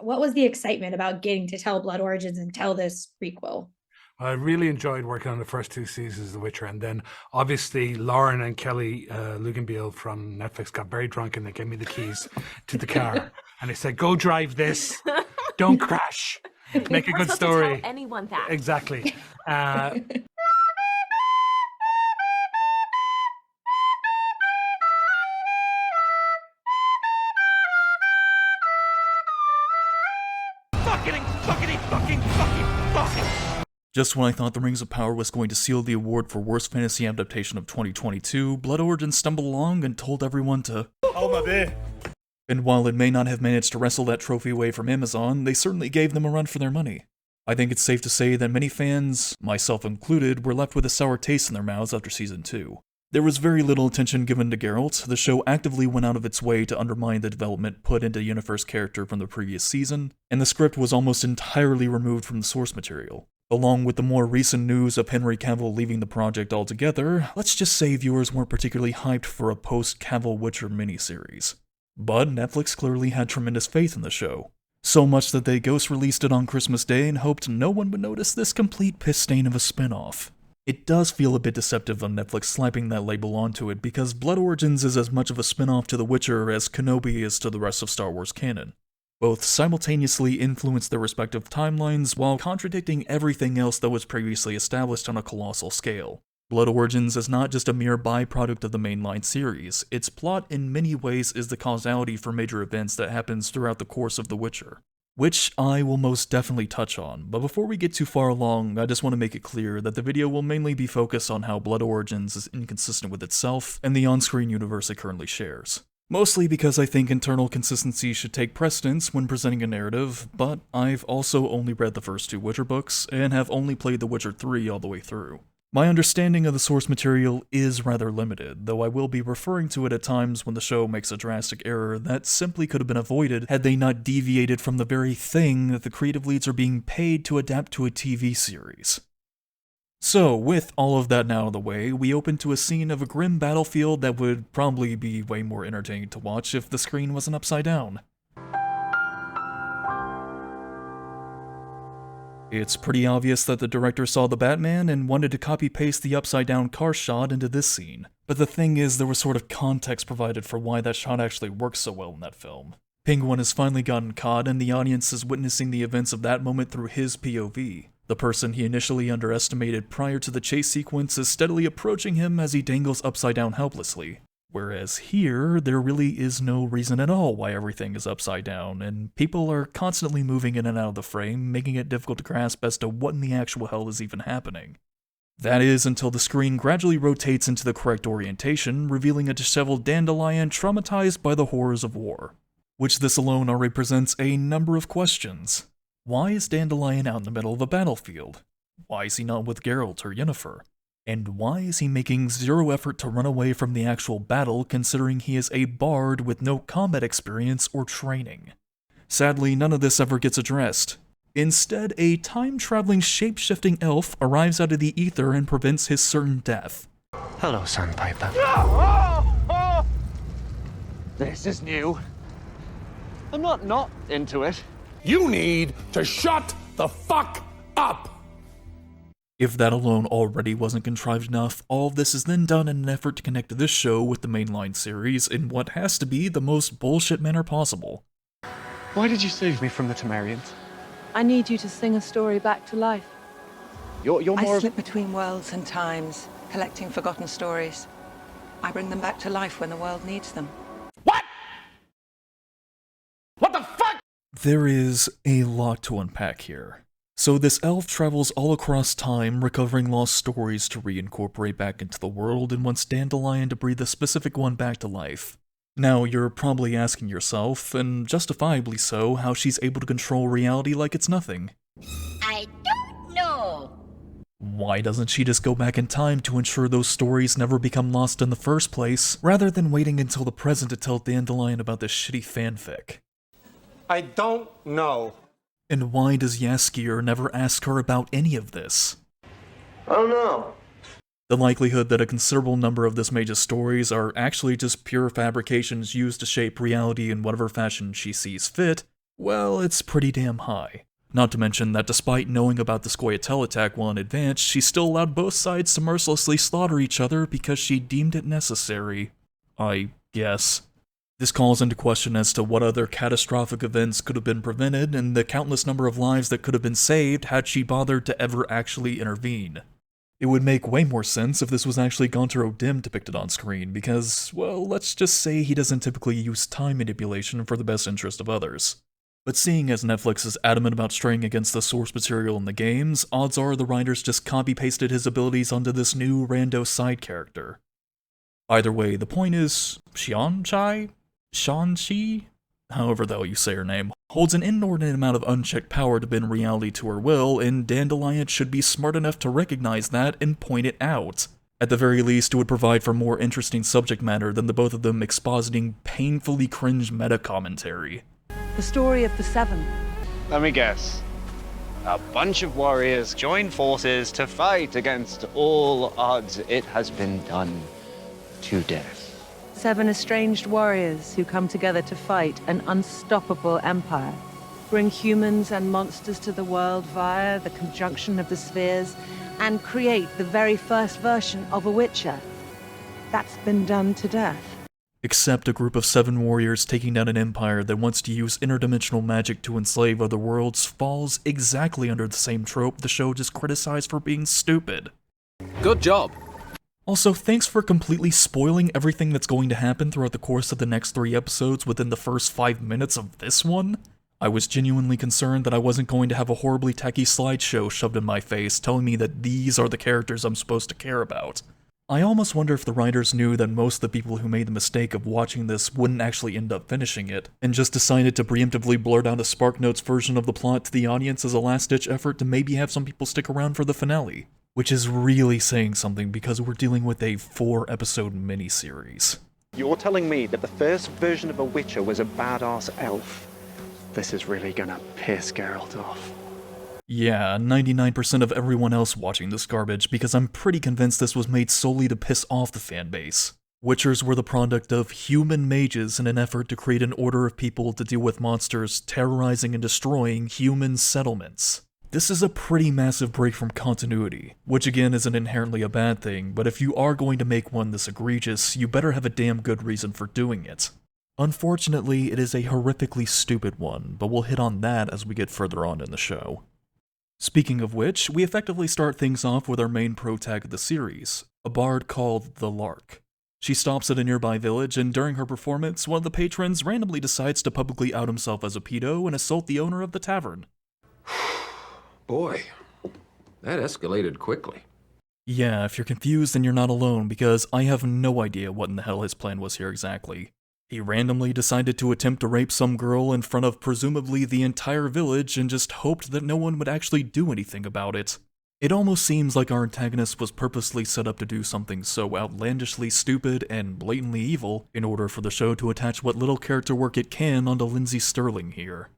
what was the excitement about getting to tell Blood Origins and tell this prequel? I really enjoyed working on the first two seasons of The Witcher, and then obviously Lauren and Kelly Luganbiel from Netflix got very drunk and they gave me the keys to the car and they said, "Go drive this, don't crash, make a We're good supposed story." to tell anyone that. Exactly. Just when I thought The Rings of Power was going to seal the award for Worst Fantasy Adaptation of 2022, Blood Origins stumbled along and told everyone to hold my beer. And while it may not have managed to wrestle that trophy away from Amazon, they certainly gave them a run for their money. I think it's safe to say that many fans, myself included, were left with a sour taste in their mouths after Season 2. There was very little attention given to Geralt. The show actively went out of its way to undermine the development put into Yennefer's character from the previous season, and the script was almost entirely removed from the source material. Along with the more recent news of Henry Cavill leaving the project altogether, let's just say viewers weren't particularly hyped for a post-Cavill Witcher miniseries. But Netflix clearly had tremendous faith in the show. So much that they ghost-released it on Christmas Day and hoped no one would notice this complete piss stain of a spin-off. It does feel a bit deceptive on Netflix slapping that label onto it because Blood Origins is as much of a spin-off to The Witcher as Kenobi is to the rest of Star Wars canon. Both simultaneously influence their respective timelines while contradicting everything else that was previously established on a colossal scale. Blood Origins is not just a mere byproduct of the mainline series, its plot in many ways is the causality for major events that happens throughout the course of The Witcher, which I will most definitely touch on, but before we get too far along, I just want to make it clear that the video will mainly be focused on how Blood Origins is inconsistent with itself and the on-screen universe it currently shares. Mostly because I think internal consistency should take precedence when presenting a narrative, but I've also only read the first two Witcher books, and have only played The Witcher 3 all the way through. My understanding of the source material is rather limited, though I will be referring to it at times when the show makes a drastic error that simply could have been avoided had they not deviated from the very thing that the creative leads are being paid to adapt to a TV series. So, with all of that now out of the way, we open to a scene of a grim battlefield that would probably be way more entertaining to watch if the screen wasn't upside down. It's pretty obvious that the director saw the Batman and wanted to copy-paste the upside-down car shot into this scene. But the thing is, there was sort of context provided for why that shot actually works so well in that film. Penguin has finally gotten caught, and the audience is witnessing the events of that moment through his POV. The person he initially underestimated prior to the chase sequence is steadily approaching him as he dangles upside down helplessly. Whereas here, there really is no reason at all why everything is upside down, and people are constantly moving in and out of the frame, making it difficult to grasp as to what in the actual hell is even happening. That is until the screen gradually rotates into the correct orientation, revealing a disheveled Dandelion traumatized by the horrors of war. Which this alone already presents a number of questions. Why is Dandelion out in the middle of a battlefield? Why is he not with Geralt or Yennefer? And why is he making zero effort to run away from the actual battle considering he is a bard with no combat experience or training? Sadly, none of this ever gets addressed. Instead, a time-traveling shape-shifting elf arrives out of the ether and prevents his certain death. Hello, Sandpiper. This is new. I'm not into it. You need to shut the fuck up! If that alone already wasn't contrived enough, all of this is then done in an effort to connect this show with the mainline series in what has to be the most bullshit manner possible. Why did you save me from the Temerians? I need you to sing a story back to life. You're more I of... slip between worlds and times, collecting forgotten stories. I bring them back to life when the world needs them. What? What the fuck? There is a lot to unpack here. So this elf travels all across time, recovering lost stories to reincorporate back into the world, and wants Dandelion to breathe a specific one back to life. Now, you're probably asking yourself, and justifiably so, how she's able to control reality like it's nothing. I don't know. Why doesn't she just go back in time to ensure those stories never become lost in the first place, rather than waiting until the present to tell Dandelion about this shitty fanfic? I don't know. And why does Jaskier never ask her about any of this? I don't know. The likelihood that a considerable number of this mage's stories are actually just pure fabrications used to shape reality in whatever fashion she sees fit well, it's pretty damn high. Not to mention that despite knowing about the Scoia'tael attack while in advance, she still allowed both sides to mercilessly slaughter each other because she deemed it necessary. I guess. This calls into question as to what other catastrophic events could have been prevented and the countless number of lives that could have been saved had she bothered to ever actually intervene. It would make way more sense if this was actually Gaunter O'Dim depicted on screen because, well, let's just say he doesn't typically use time manipulation for the best interest of others. But seeing as Netflix is adamant about straying against the source material in the games, odds are the writers just copy-pasted his abilities onto this new rando side character. Either way, the point is, Shang-Chi, however the hell you say her name, holds an inordinate amount of unchecked power to bend reality to her will, and Dandelion should be smart enough to recognize that and point it out. At the very least, it would provide for more interesting subject matter than the both of them expositing painfully cringe meta-commentary. The story of the Seven. Let me guess. A bunch of warriors join forces to fight against all odds. It has been done to death. 7 estranged warriors who come together to fight an unstoppable empire. Bring humans and monsters to the world via the conjunction of the spheres, and create the very first version of a Witcher. That's been done to death. Except a group of 7 warriors taking down an empire that wants to use interdimensional magic to enslave other worlds falls exactly under the same trope the show just criticized for being stupid. Good job. Also, thanks for completely spoiling everything that's going to happen throughout the course of the next 3 episodes within the first 5 minutes of this one. I was genuinely concerned that I wasn't going to have a horribly tacky slideshow shoved in my face telling me that these are the characters I'm supposed to care about. I almost wonder if the writers knew that most of the people who made the mistake of watching this wouldn't actually end up finishing it, and just decided to preemptively blurt out a SparkNotes version of the plot to the audience as a last-ditch effort to maybe have some people stick around for the finale. Which is really saying something because we're dealing with a 4-episode miniseries. You're telling me that the first version of a Witcher was a badass elf? This is really gonna piss Geralt off. Yeah, 99% of everyone else watching this garbage because I'm pretty convinced this was made solely to piss off the fanbase. Witchers were the product of human mages in an effort to create an order of people to deal with monsters terrorizing and destroying human settlements. This is a pretty massive break from continuity, which again isn't inherently a bad thing, but if you are going to make one this egregious, you better have a damn good reason for doing it. Unfortunately, it is a horrifically stupid one, but we'll hit on that as we get further on in the show. Speaking of which, we effectively start things off with our main protag of the series, a bard called the Lark. She stops at a nearby village, and during her performance, one of the patrons randomly decides to publicly out himself as a pedo and assault the owner of the tavern. Boy, that escalated quickly. Yeah, if you're confused, then you're not alone, because I have no idea what in the hell his plan was here exactly. He randomly decided to attempt to rape some girl in front of presumably the entire village and just hoped that no one would actually do anything about it. It almost seems like our antagonist was purposely set up to do something so outlandishly stupid and blatantly evil in order for the show to attach what little character work it can onto Lindsay Sterling here.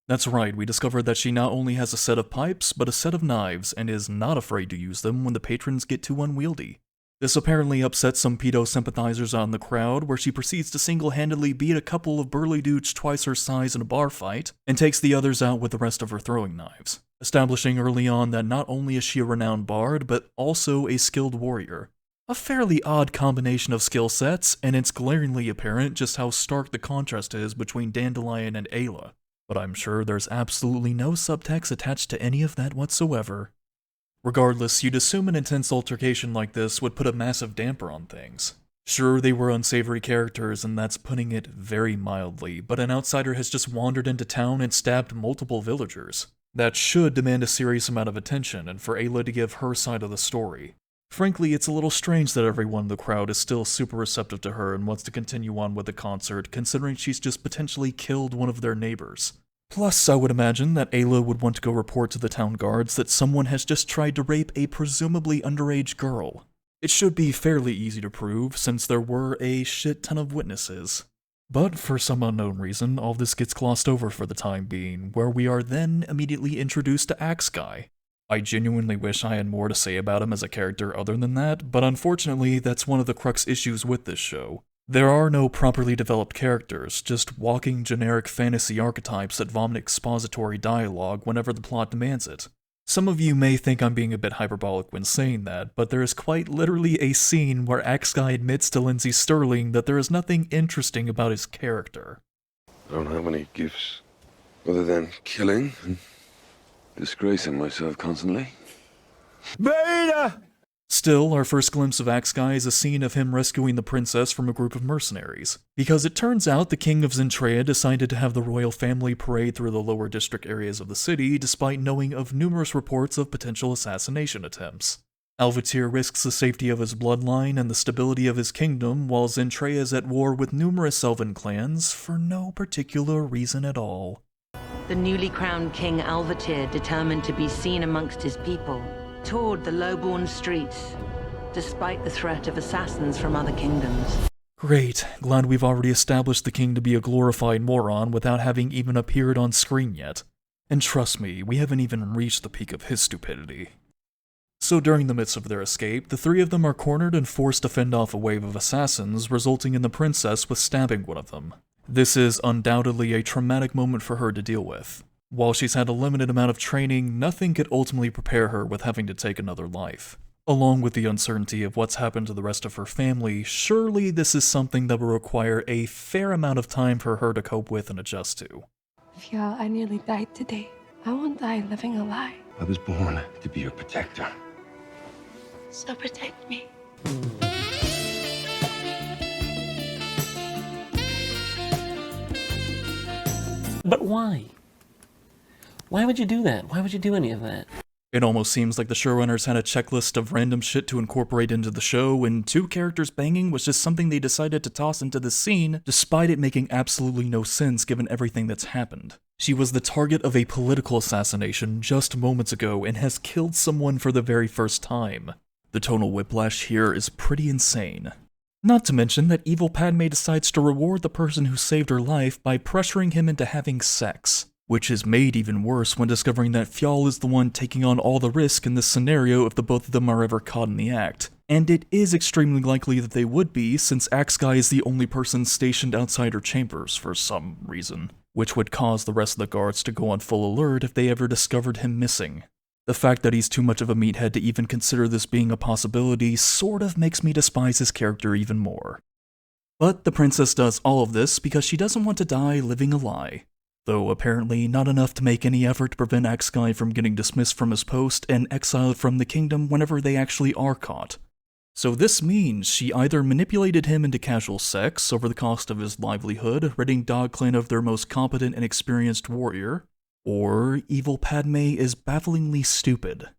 That's right, we discovered that she not only has a set of pipes, but a set of knives, and is not afraid to use them when the patrons get too unwieldy. This apparently upsets some pedo sympathizers out in the crowd, where she proceeds to single-handedly beat a couple of burly dudes twice her size in a bar fight, and takes the others out with the rest of her throwing knives, establishing early on that not only is she a renowned bard, but also a skilled warrior. A fairly odd combination of skill sets, and it's glaringly apparent just how stark the contrast is between Dandelion and Ayla. But I'm sure there's absolutely no subtext attached to any of that whatsoever. Regardless, you'd assume an intense altercation like this would put a massive damper on things. Sure, they were unsavory characters, and that's putting it very mildly, but an outsider has just wandered into town and stabbed multiple villagers. That should demand a serious amount of attention, and for Ayla to give her side of the story. Frankly, it's a little strange that everyone in the crowd is still super receptive to her and wants to continue on with the concert, considering she's just potentially killed one of their neighbors. Plus, I would imagine that Ayla would want to go report to the town guards that someone has just tried to rape a presumably underage girl. It should be fairly easy to prove, since there were a shit ton of witnesses. But for some unknown reason, all this gets glossed over for the time being, where we are then immediately introduced to Axe Guy. I genuinely wish I had more to say about him as a character other than that, but unfortunately, that's one of the crux issues with this show. There are no properly developed characters, just walking generic fantasy archetypes that vomit expository dialogue whenever the plot demands it. Some of you may think I'm being a bit hyperbolic when saying that, but there is quite literally a scene where Axguy admits to Lindsay Sterling that there is nothing interesting about his character. I don't have any gifts other than killing and disgracing myself constantly. Beta! Still, our first glimpse of Axguy is a scene of him rescuing the princess from a group of mercenaries. Because it turns out the king of Zentrea decided to have the royal family parade through the lower district areas of the city despite knowing of numerous reports of potential assassination attempts. Alvatir risks the safety of his bloodline and the stability of his kingdom while Zentrea is at war with numerous elven clans for no particular reason at all. The newly crowned King Alvatir, determined to be seen amongst his people, toured the lowborn streets, despite the threat of assassins from other kingdoms. Great, glad we've already established the king to be a glorified moron without having even appeared on screen yet. And trust me, we haven't even reached the peak of his stupidity. So during the midst of their escape, the three of them are cornered and forced to fend off a wave of assassins, resulting in the princess stabbing one of them. This is undoubtedly a traumatic moment for her to deal with. While she's had a limited amount of training, nothing could ultimately prepare her with having to take another life. Along with the uncertainty of what's happened to the rest of her family, surely this is something that will require a fair amount of time for her to cope with and adjust to. Fia, I nearly died today. I won't die living a lie. I was born to be your protector. So protect me. But why? Why would you do that? Why would you do any of that? It almost seems like the showrunners had a checklist of random shit to incorporate into the show, and two characters banging was just something they decided to toss into the scene, despite it making absolutely no sense given everything that's happened. She was the target of a political assassination just moments ago and has killed someone for the very first time. The tonal whiplash here is pretty insane. Not to mention that evil Padme decides to reward the person who saved her life by pressuring him into having sex. Which is made even worse when discovering that Fjall is the one taking on all the risk in this scenario if the both of them are ever caught in the act. And it is extremely likely that they would be, since Axguy is the only person stationed outside her chambers for some reason, which would cause the rest of the guards to go on full alert if they ever discovered him missing. The fact that he's too much of a meathead to even consider this being a possibility sort of makes me despise his character even more. But the princess does all of this because she doesn't want to die living a lie. Though apparently not enough to make any effort to prevent Axguy from getting dismissed from his post and exiled from the kingdom whenever they actually are caught. So this means she either manipulated him into casual sex over the cost of his livelihood, ridding DogClan of their most competent and experienced warrior, or evil Padme is bafflingly stupid.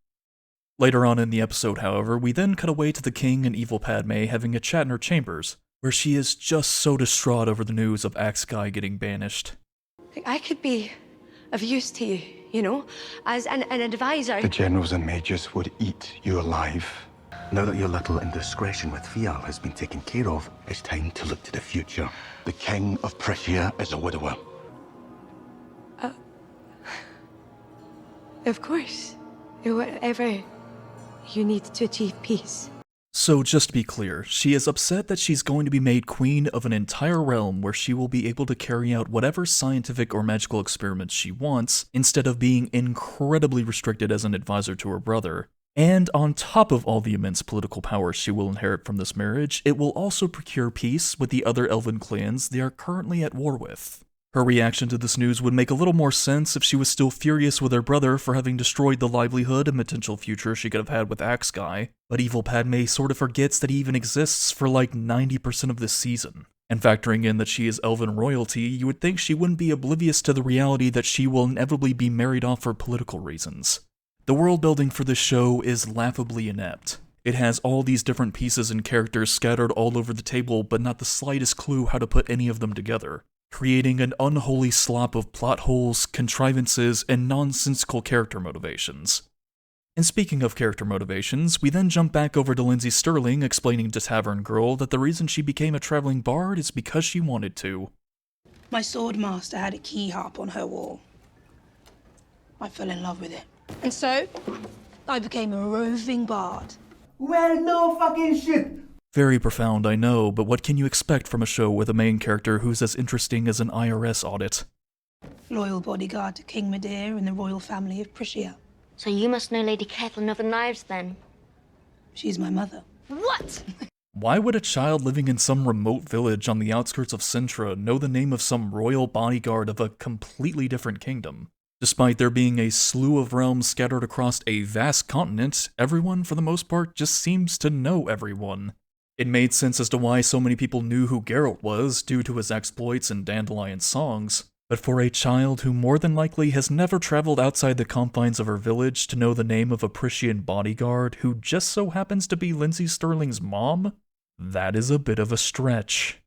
Later on in the episode, however, we then cut away to the king and evil Padme having a chat in her chambers, where she is just so distraught over the news of Axguy getting banished. I could be of use to you, you know, as an advisor. The generals and majors would eat you alive. Now that your little indiscretion with Fial has been taken care of, it's time to look to the future. The king of Prussia is a widower. Of course. Whatever you need to achieve peace. So just to be clear, she is upset that she's going to be made queen of an entire realm where she will be able to carry out whatever scientific or magical experiments she wants, instead of being incredibly restricted as an advisor to her brother. And on top of all the immense political power she will inherit from this marriage, it will also procure peace with the other elven clans they are currently at war with. Her reaction to this news would make a little more sense if she was still furious with her brother for having destroyed the livelihood and potential future she could have had with Axguy, but evil Padme sort of forgets that he even exists for like 90% of this season. And factoring in that she is elven royalty, you would think she wouldn't be oblivious to the reality that she will inevitably be married off for political reasons. The world building for this show is laughably inept. It has all these different pieces and characters scattered all over the table, but not the slightest clue how to put any of them together, creating an unholy slop of plot holes, contrivances, and nonsensical character motivations. And speaking of character motivations, we then jump back over to Lindsay Sterling explaining to Tavern Girl that the reason she became a traveling bard is because she wanted to. My sword master had a key harp on her wall. I fell in love with it. And so, I became a roving bard. Well, no fucking shit! Very profound, I know, but what can you expect from a show with a main character who's as interesting as an IRS audit? Loyal bodyguard to King Medea and the royal family of Prussia. So you must know Lady Catelyn of the Knives, then? She's my mother. What? Why would a child living in some remote village on the outskirts of Sintra know the name of some royal bodyguard of a completely different kingdom? Despite there being a slew of realms scattered across a vast continent, everyone, for the most part, just seems to know everyone. It made sense as to why so many people knew who Geralt was due to his exploits and Dandelion songs, but for a child who more than likely has never traveled outside the confines of her village to know the name of a Prussian bodyguard who just so happens to be Lindsay Sterling's mom, that is a bit of a stretch.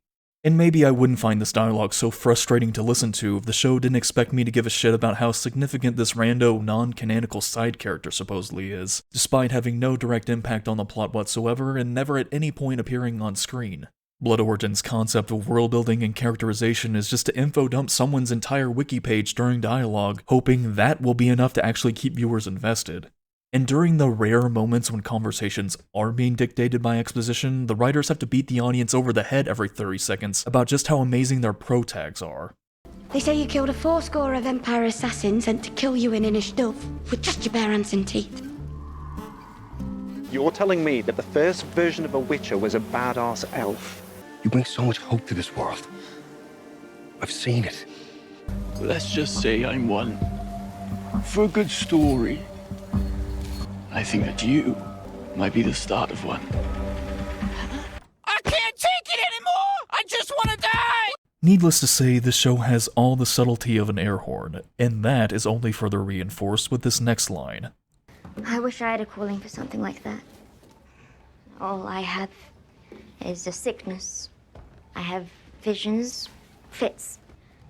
And maybe I wouldn't find this dialogue so frustrating to listen to if the show didn't expect me to give a shit about how significant this rando, non-canonical side character supposedly is, despite having no direct impact on the plot whatsoever and never at any point appearing on screen. Blood Origin's concept of world building and characterization is just to info dump someone's entire wiki page during dialogue, hoping that will be enough to actually keep viewers invested. And during the rare moments when conversations are being dictated by exposition, the writers have to beat the audience over the head every 30 seconds about just how amazing their pro-tags are. They say you killed a 4-score of Empire assassins sent to kill you in Innishdove with just your bare hands and teeth. You're telling me that the first version of a Witcher was a badass elf? You bring so much hope to this world. I've seen it. Let's just say I'm one. For a good story. I think that you might be the start of one. I can't take it anymore! I just want to die! Needless to say, the show has all the subtlety of an air horn, and that is only further reinforced with this next line. I wish I had a calling for something like that. All I have is a sickness. I have visions, fits.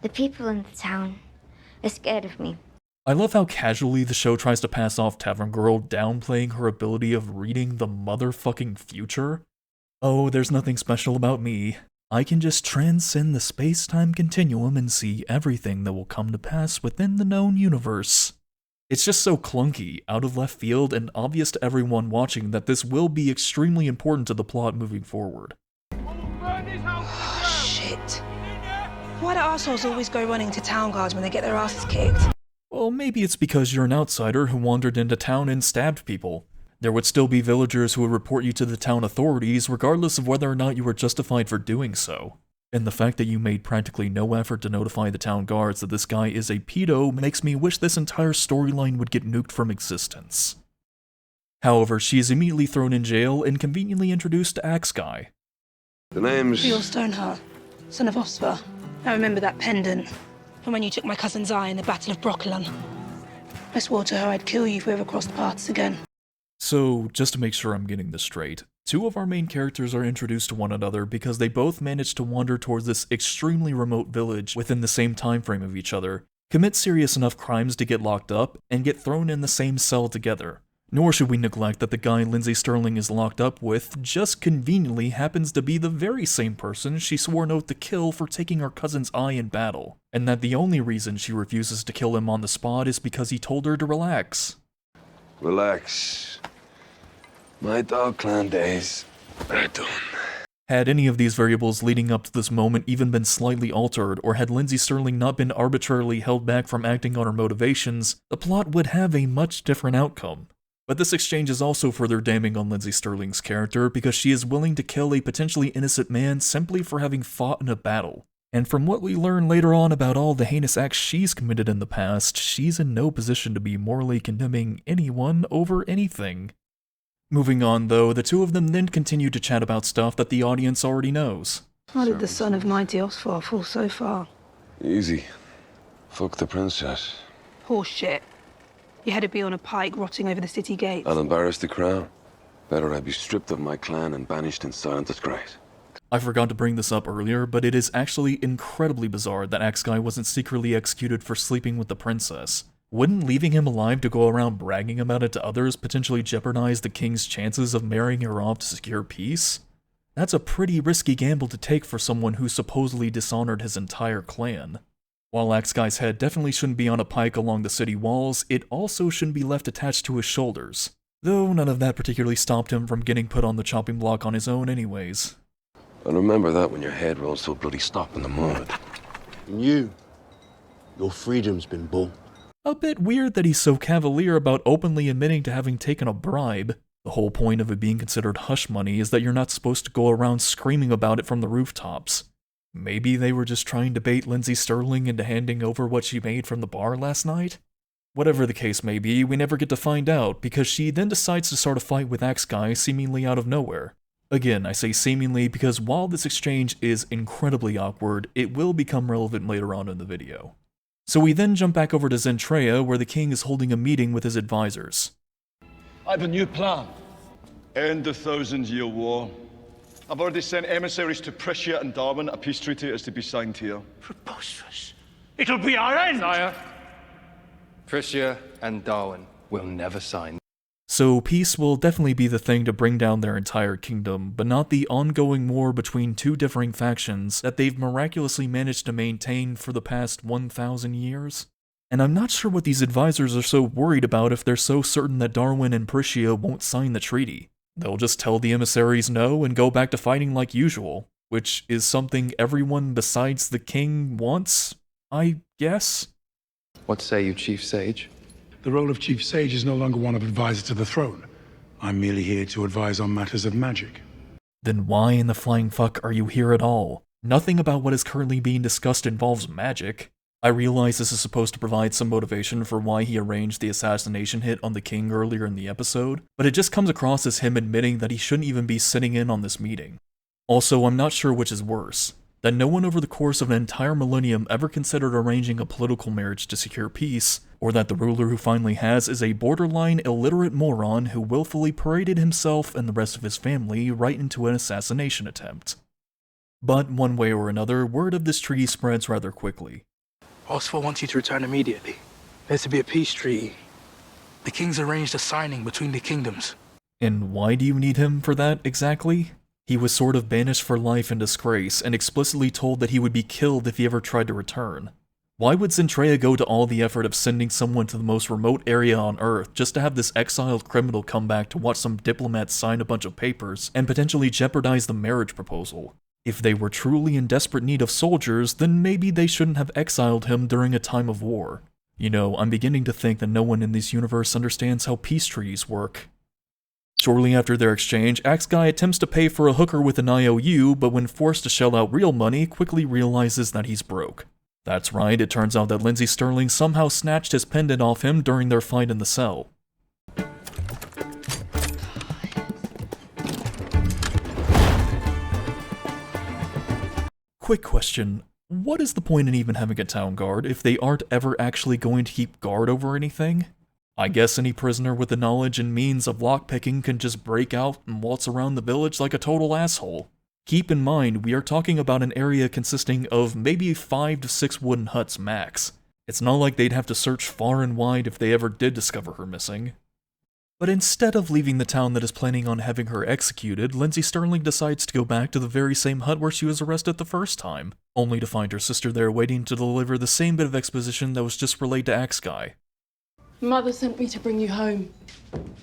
The people in the town are scared of me. I love how casually the show tries to pass off Tavern Girl downplaying her ability of reading the motherfucking future. Oh, there's nothing special about me. I can just transcend the space-time continuum and see everything that will come to pass within the known universe. It's just so clunky, out of left field, and obvious to everyone watching that this will be extremely important to the plot moving forward. Shit. Why do arseholes always go running to town guards when they get their asses kicked? Well, maybe it's because you're an outsider who wandered into town and stabbed people. There would still be villagers who would report you to the town authorities regardless of whether or not you were justified for doing so. And the fact that you made practically no effort to notify the town guards that this guy is a pedo makes me wish this entire storyline would get nuked from existence. However, she is immediately thrown in jail and conveniently introduced to Axe Guy. The name's... Bill Stoneheart, son of Osper. I remember that pendant from when you took my cousin's eye in the Battle of Broccolon. I swore to her I'd kill you if we ever crossed paths again. So, just to make sure I'm getting this straight, two of our main characters are introduced to one another because they both managed to wander towards this extremely remote village within the same time frame of each other, commit serious enough crimes to get locked up, and get thrown in the same cell together. Nor should we neglect that the guy Lindsay Sterling is locked up with just conveniently happens to be the very same person she swore an oath to kill for taking her cousin's eye in battle, and that the only reason she refuses to kill him on the spot is because he told her to relax. Relax. My dog clan days are done. Had any of these variables leading up to this moment even been slightly altered, or had Lindsay Sterling not been arbitrarily held back from acting on her motivations, the plot would have a much different outcome. But this exchange is also further damning on Lindsay Sterling's character because she is willing to kill a potentially innocent man simply for having fought in a battle. And from what we learn later on about all the heinous acts she's committed in the past, she's in no position to be morally condemning anyone over anything. Moving on though, the two of them then continue to chat about stuff that the audience already knows. How did the son of mighty Osfar fall so far? Easy. Fuck the princess. Horse shit. You had to be on a pike rotting over the city gates. I'll embarrass the crown. Better I be stripped of my clan and banished in silent disgrace. I forgot to bring this up earlier, but it is actually incredibly bizarre that Axe Guy wasn't secretly executed for sleeping with the princess. Wouldn't leaving him alive to go around bragging about it to others potentially jeopardize the king's chances of marrying her off to secure peace? That's a pretty risky gamble to take for someone who supposedly dishonored his entire clan. While Axe Guy's head definitely shouldn't be on a pike along the city walls, it also shouldn't be left attached to his shoulders. Though none of that particularly stopped him from getting put on the chopping block on his own anyways. I remember that when your head rolls so bloody stop in the mud. And you, your freedom's been bought. A bit weird that he's so cavalier about openly admitting to having taken a bribe. The whole point of it being considered hush money is that you're not supposed to go around screaming about it from the rooftops. Maybe they were just trying to bait Lindsay Sterling into handing over what she made from the bar last night? Whatever the case may be, we never get to find out, because she then decides to start a fight with Axe Guy seemingly out of nowhere. Again, I say seemingly because while this exchange is incredibly awkward, it will become relevant later on in the video. So we then jump back over to Zentrea, where the king is holding a meeting with his advisors. I have a new plan. End the thousand-year war. I've already sent emissaries to Prussia and Darwin. A peace treaty is to be signed here. Preposterous. It'll be our end! Sire, Prussia and Darwin will never sign. So peace will definitely be the thing to bring down their entire kingdom, but not the ongoing war between two differing factions that they've miraculously managed to maintain for the past 1,000 years. And I'm not sure what these advisors are so worried about if they're so certain that Darwin and Prussia won't sign the treaty. They'll just tell the emissaries no and go back to fighting like usual, which is something everyone besides the king wants, I guess? What say you, Chief Sage? The role of Chief Sage is no longer one of advisor to the throne. I'm merely here to advise on matters of magic. Then why in the flying fuck are you here at all? Nothing about what is currently being discussed involves magic. I realize this is supposed to provide some motivation for why he arranged the assassination hit on the king earlier in the episode, but it just comes across as him admitting that he shouldn't even be sitting in on this meeting. Also, I'm not sure which is worse. That no one over the course of an entire millennium ever considered arranging a political marriage to secure peace, or that the ruler who finally has is a borderline illiterate moron who willfully paraded himself and the rest of his family right into an assassination attempt. But one way or another, word of this treaty spreads rather quickly. Oswald wants you to return immediately. There's to be a peace treaty. The king's arranged a signing between the kingdoms. And why do you need him for that, exactly? He was sort of banished for life in disgrace, and explicitly told that he would be killed if he ever tried to return. Why would Zentrea go to all the effort of sending someone to the most remote area on Earth just to have this exiled criminal come back to watch some diplomats sign a bunch of papers and potentially jeopardize the marriage proposal? If they were truly in desperate need of soldiers, then maybe they shouldn't have exiled him during a time of war. You know, I'm beginning to think that no one in this universe understands how peace treaties work. Shortly after their exchange, Axe Guy attempts to pay for a hooker with an IOU, but when forced to shell out real money, quickly realizes that he's broke. That's right, it turns out that Lindsay Sterling somehow snatched his pendant off him during their fight in the cell. Quick question, what is the point in even having a town guard if they aren't ever actually going to keep guard over anything? I guess any prisoner with the knowledge and means of lockpicking can just break out and waltz around the village like a total asshole. Keep in mind, we are talking about an area consisting of maybe 5 to 6 wooden huts max. It's not like they'd have to search far and wide if they ever did discover her missing. But instead of leaving the town that is planning on having her executed, Lindsay Sterling decides to go back to the very same hut where she was arrested the first time, only to find her sister there waiting to deliver the same bit of exposition that was just relayed to Axe Guy. Mother sent me to bring you home.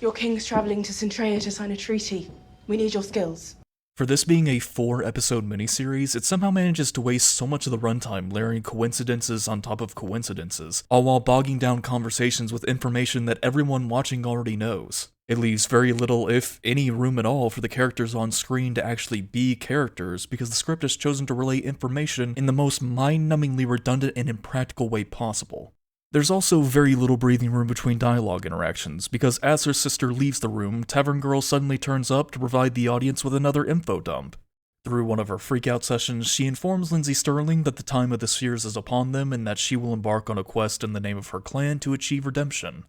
Your king's traveling to Zentrea to sign a treaty. We need your skills. For this being a 4-episode miniseries, it somehow manages to waste so much of the runtime layering coincidences on top of coincidences, all while bogging down conversations with information that everyone watching already knows. It leaves very little, if any, room at all for the characters on screen to actually be characters, because the script has chosen to relay information in the most mind-numbingly redundant and impractical way possible. There's also very little breathing room between dialogue interactions, because as her sister leaves the room, Tavern Girl suddenly turns up to provide the audience with another info dump. Through one of her freakout sessions, she informs Lindsay Sterling that the time of the spheres is upon them and that she will embark on a quest in the name of her clan to achieve redemption.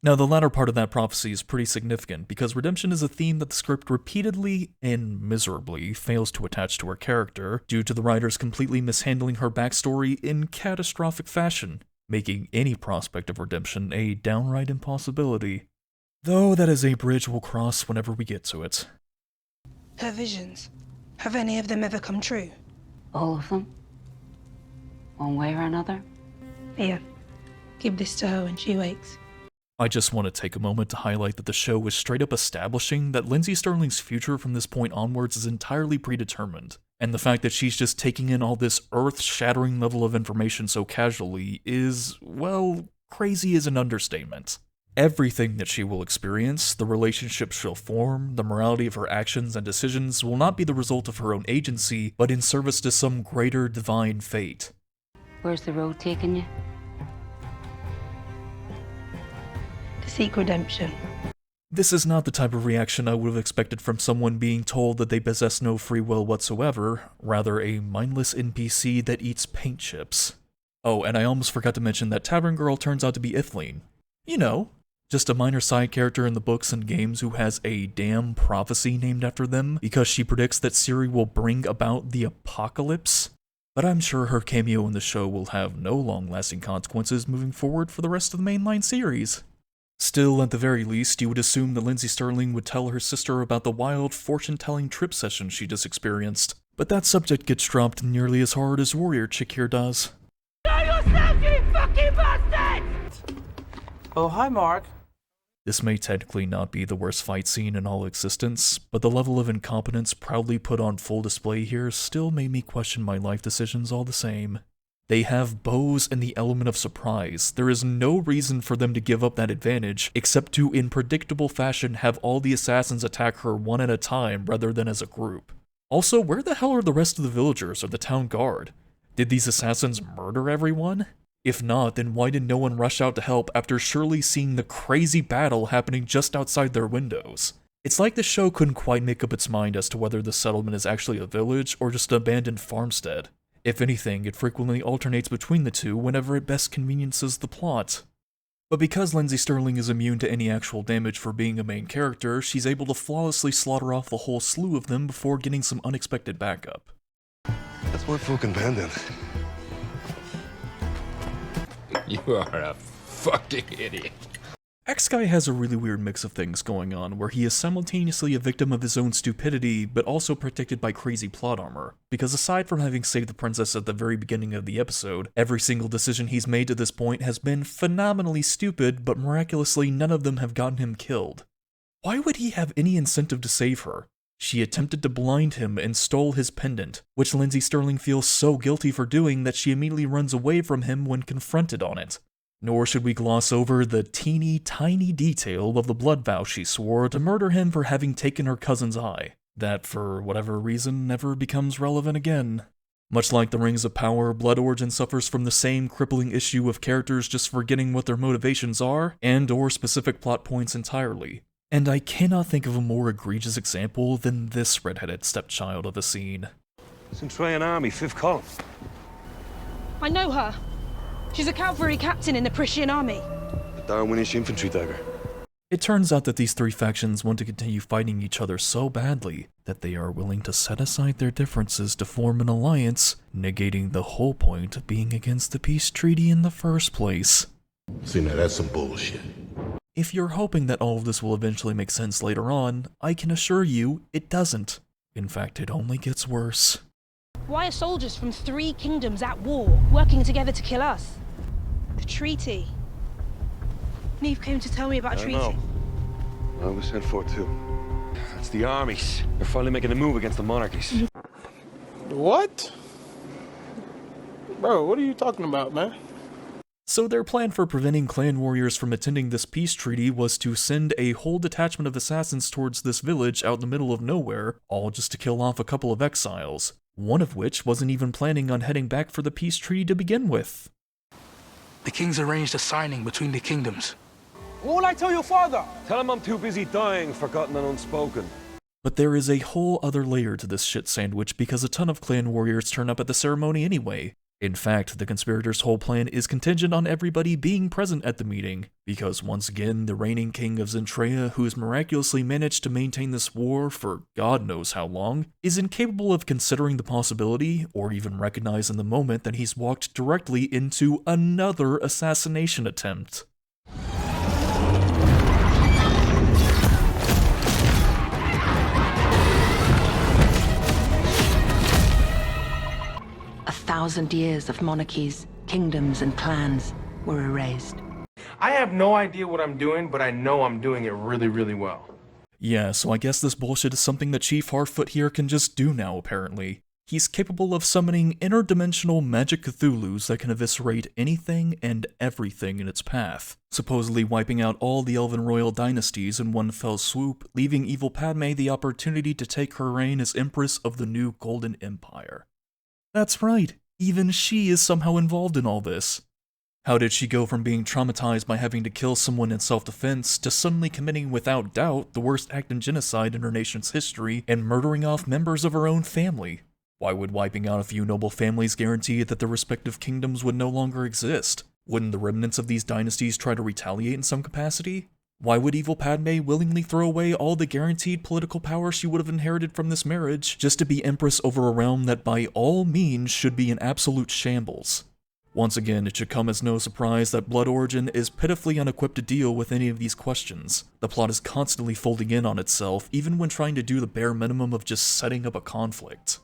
Now, the latter part of that prophecy is pretty significant, because redemption is a theme that the script repeatedly and miserably fails to attach to her character, due to the writers completely mishandling her backstory in catastrophic fashion, making any prospect of redemption a downright impossibility. Though that is a bridge we'll cross whenever we get to it. Her visions, have any of them ever come true? All of them? One way or another? Here, give this to her when she wakes. I just want to take a moment to highlight that the show is straight up establishing that Lindsay Sterling's future from this point onwards is entirely predetermined, and the fact that she's just taking in all this earth-shattering level of information so casually is, well, crazy is an understatement. Everything that she will experience, the relationships she'll form, the morality of her actions and decisions will not be the result of her own agency, but in service to some greater divine fate. Where's the road taking you? To seek redemption. This is not the type of reaction I would have expected from someone being told that they possess no free will whatsoever, rather a mindless NPC that eats paint chips. Oh, and I almost forgot to mention that Tavern Girl turns out to be Ithleen. You know, just a minor side character in the books and games who has a damn prophecy named after them because she predicts that Ciri will bring about the apocalypse. But I'm sure her cameo in the show will have no long-lasting consequences moving forward for the rest of the mainline series. Still, at the very least, you would assume that Lindsay Sterling would tell her sister about the wild fortune-telling trip session she just experienced, but that subject gets dropped nearly as hard as Warrior Chick here does. Show yourself, you fucking bastard! Oh, hi, Mark. This may technically not be the worst fight scene in all existence, but the level of incompetence proudly put on full display here still made me question my life decisions all the same. They have bows and the element of surprise. There is no reason for them to give up that advantage, except to, in predictable fashion, have all the assassins attack her one at a time rather than as a group. Also, where the hell are the rest of the villagers or the town guard? Did these assassins murder everyone? If not, then why did no one rush out to help after surely seeing the crazy battle happening just outside their windows? It's like the show couldn't quite make up its mind as to whether the settlement is actually a village or just an abandoned farmstead. If anything, it frequently alternates between the two whenever it best conveniences the plot. But because Lindsay Sterling is immune to any actual damage for being a main character, she's able to flawlessly slaughter off the whole slew of them before getting some unexpected backup. That's one fucking bandit. You are a fucking idiot. X-Guy has a really weird mix of things going on, where he is simultaneously a victim of his own stupidity, but also protected by crazy plot armor. Because aside from having saved the princess at the very beginning of the episode, every single decision he's made to this point has been phenomenally stupid, but miraculously none of them have gotten him killed. Why would he have any incentive to save her? She attempted to blind him and stole his pendant, which Lindsay Sterling feels so guilty for doing that she immediately runs away from him when confronted on it. Nor should we gloss over the teeny tiny detail of the blood vow she swore to murder him for having taken her cousin's eye, that for whatever reason never becomes relevant again. Much like the Rings of Power, Blood Origin suffers from the same crippling issue of characters just forgetting what their motivations are, and/or specific plot points entirely. And I cannot think of a more egregious example than this redheaded stepchild of a scene. Centraean Army, 5th Column. I know her. She's a cavalry captain in the Prussian army. The Darwinish infantry dagger. It turns out that these three factions want to continue fighting each other so badly that they are willing to set aside their differences to form an alliance, negating the whole point of being against the peace treaty in the first place. See, now that's some bullshit. If you're hoping that all of this will eventually make sense later on, I can assure you it doesn't. In fact, it only gets worse. Why are soldiers from 3 kingdoms at war working together to kill us? The treaty. Neve came to tell me about a treaty. No. I was sent for too. That's the armies. They're finally making a move against the monarchies. What? Bro, what are you talking about, man? So their plan for preventing clan warriors from attending this peace treaty was to send a whole detachment of assassins towards this village out in the middle of nowhere, all just to kill off a couple of exiles, one of which wasn't even planning on heading back for the peace treaty to begin with. The kings arranged a signing between the kingdoms. What will I tell your father? Tell him I'm too busy dying, forgotten and unspoken. But there is a whole other layer to this shit sandwich because a ton of clan warriors turn up at the ceremony anyway. In fact, the conspirators' whole plan is contingent on everybody being present at the meeting, because once again, the reigning king of Zentrea, who has miraculously managed to maintain this war for God knows how long, is incapable of considering the possibility, or even recognize in the moment that he's walked directly into another assassination attempt. A 1,000 years of monarchies, kingdoms, and clans were erased. I have no idea what I'm doing, but I know I'm doing it really, really well. Yeah, so I guess this bullshit is something that Chief Harfoot here can just do now, apparently. He's capable of summoning interdimensional magic Cthulhus that can eviscerate anything and everything in its path, supposedly wiping out all the Elven royal dynasties in one fell swoop, leaving evil Padme the opportunity to take her reign as Empress of the new Golden Empire. That's right, even she is somehow involved in all this. How did she go from being traumatized by having to kill someone in self-defense to suddenly committing without doubt the worst act in genocide in her nation's history and murdering off members of her own family? Why would wiping out a few noble families guarantee that their respective kingdoms would no longer exist? Wouldn't the remnants of these dynasties try to retaliate in some capacity? Why would evil Padme willingly throw away all the guaranteed political power she would have inherited from this marriage just to be empress over a realm that by all means should be in absolute shambles? Once again, it should come as no surprise that Blood Origin is pitifully unequipped to deal with any of these questions. The plot is constantly folding in on itself, even when trying to do the bare minimum of just setting up a conflict.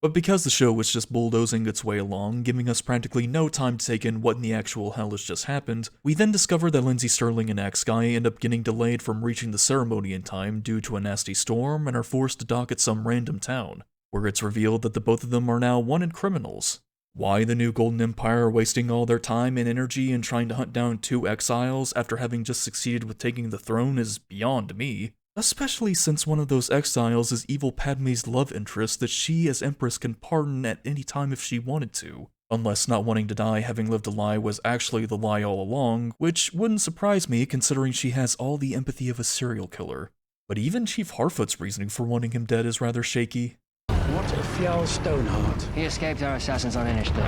But because the show was just bulldozing its way along, giving us practically no time to take in what in the actual hell has just happened, we then discover that Lindsay Sterling and Axe Guy end up getting delayed from reaching the ceremony in time due to a nasty storm and are forced to dock at some random town, where it's revealed that the both of them are now wanted criminals. Why the new Golden Empire are wasting all their time and energy in trying to hunt down two exiles after having just succeeded with taking the throne is beyond me. Especially since one of those exiles is evil Padme's love interest that she as Empress can pardon at any time if she wanted to. Unless not wanting to die having lived a lie was actually the lie all along, which wouldn't surprise me considering she has all the empathy of a serial killer. But even Chief Harfoot's reasoning for wanting him dead is rather shaky. What of Fjarl Stoneheart? He escaped our assassins on Inishtil,